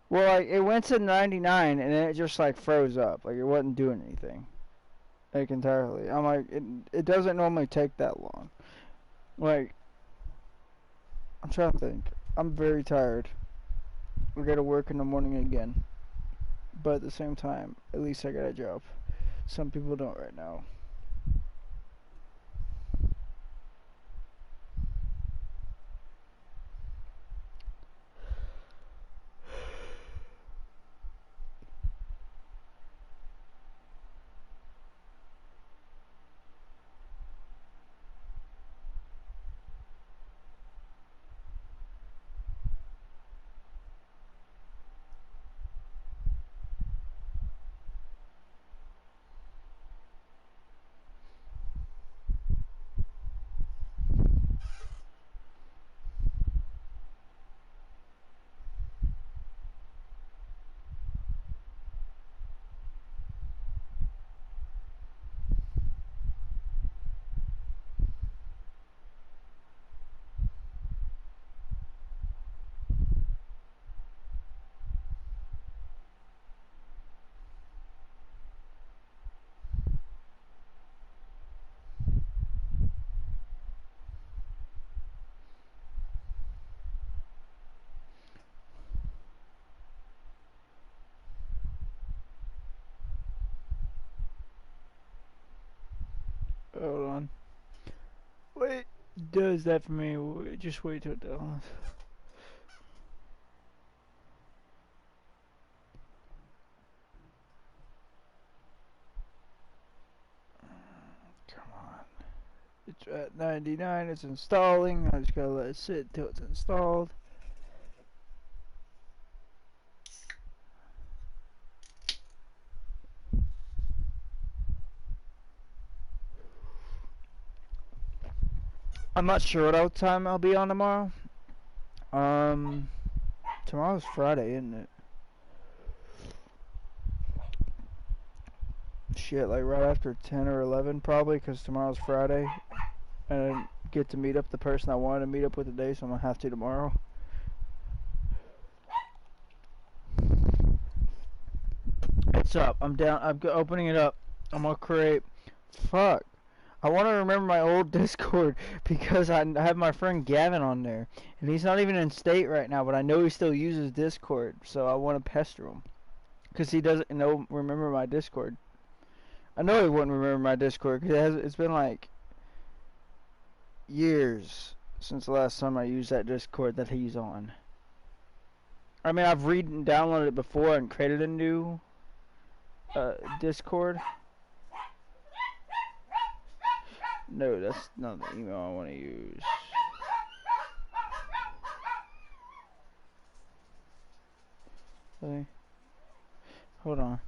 S2: Well, like, it went to 99 and then it just like froze up. Like it wasn't doing anything. like entirely. I'm like, it doesn't normally take that long. Like, I'm trying to think. I'm very tired. We gotta work in the morning again. But at the same time, at least I got a job. Some people don't right now. Hold on. Wait, does that for me? Just wait till it does. Come on. It's at 99. It's installing. I just gotta let it sit till it's installed. I'm not sure what time I'll be on tomorrow. Tomorrow's Friday, isn't it? Shit, like right after 10 or 11 probably, because tomorrow's Friday. And I get to meet up the person I wanted to meet up with today, so I'm gonna have to tomorrow. It's up. I'm down. I'm opening it up. I'm gonna create. Fuck. I want to remember my old Discord because I have my friend Gavin on there, and he's not even in state right now, but I know he still uses Discord, so I want to pester him because he doesn't remember my Discord. I know he wouldn't remember my Discord because it's been like years since the last time I used that Discord that he's on. I mean, I've read and downloaded it before and created a new Discord. No, that's not the email I want to use. Okay. Hold on.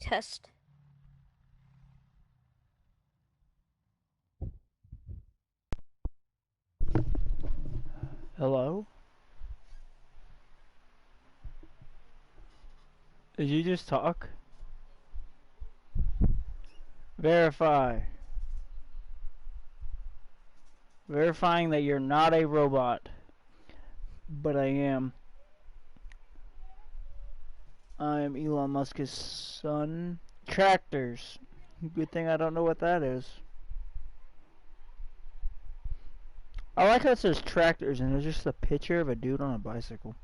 S9: Test.
S2: Hello? Did you just talk? Verify. Verifying that you're not a robot. But I am. I am Elon Musk's son. Tractors. Good thing I don't know what that is. I like how it says tractors and there's just a picture of a dude on a bicycle.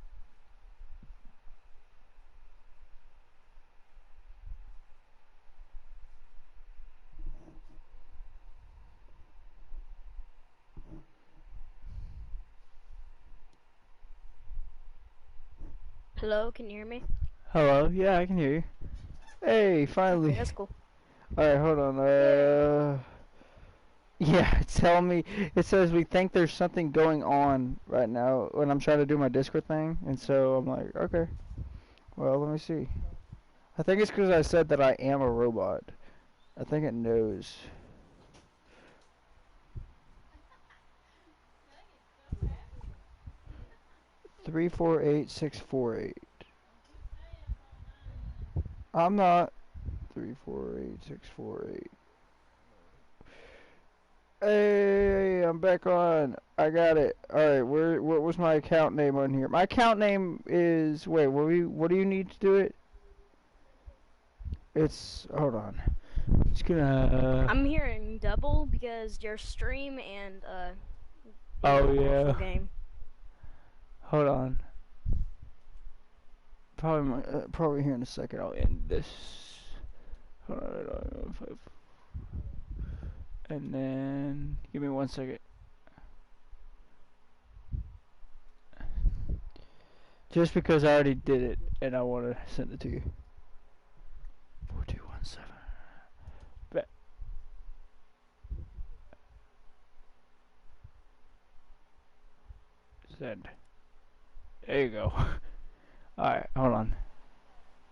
S9: Hello, can you hear me?
S2: Hello? Yeah, I can hear you. Hey, finally.
S9: Okay, that's cool.
S2: Alright, hold on. Yeah, it's telling me, it says we think there's something going on right now when I'm trying to do my Discord thing, and so I'm like, okay, well, let me see. I think it's because I said that I am a robot. I think it knows. Three, 4, 8, 6, 4, 8. I'm not. 3, 4, 8, 6, 4, 8. Hey, I'm back on. I got it. Alright, what was my account name on here? My account name is, wait, what do you need to do it? It's, hold on. It's gonna,
S9: I'm hearing double because your stream and
S2: oh
S9: your
S2: yeah.
S9: game.
S2: Hold on. Probably here in a second I'll end this. Hold on. And then, give me 1 second. Just because I already did it, and I want to send it to you. 4217. Bet. Send. There you go. Alright, hold on.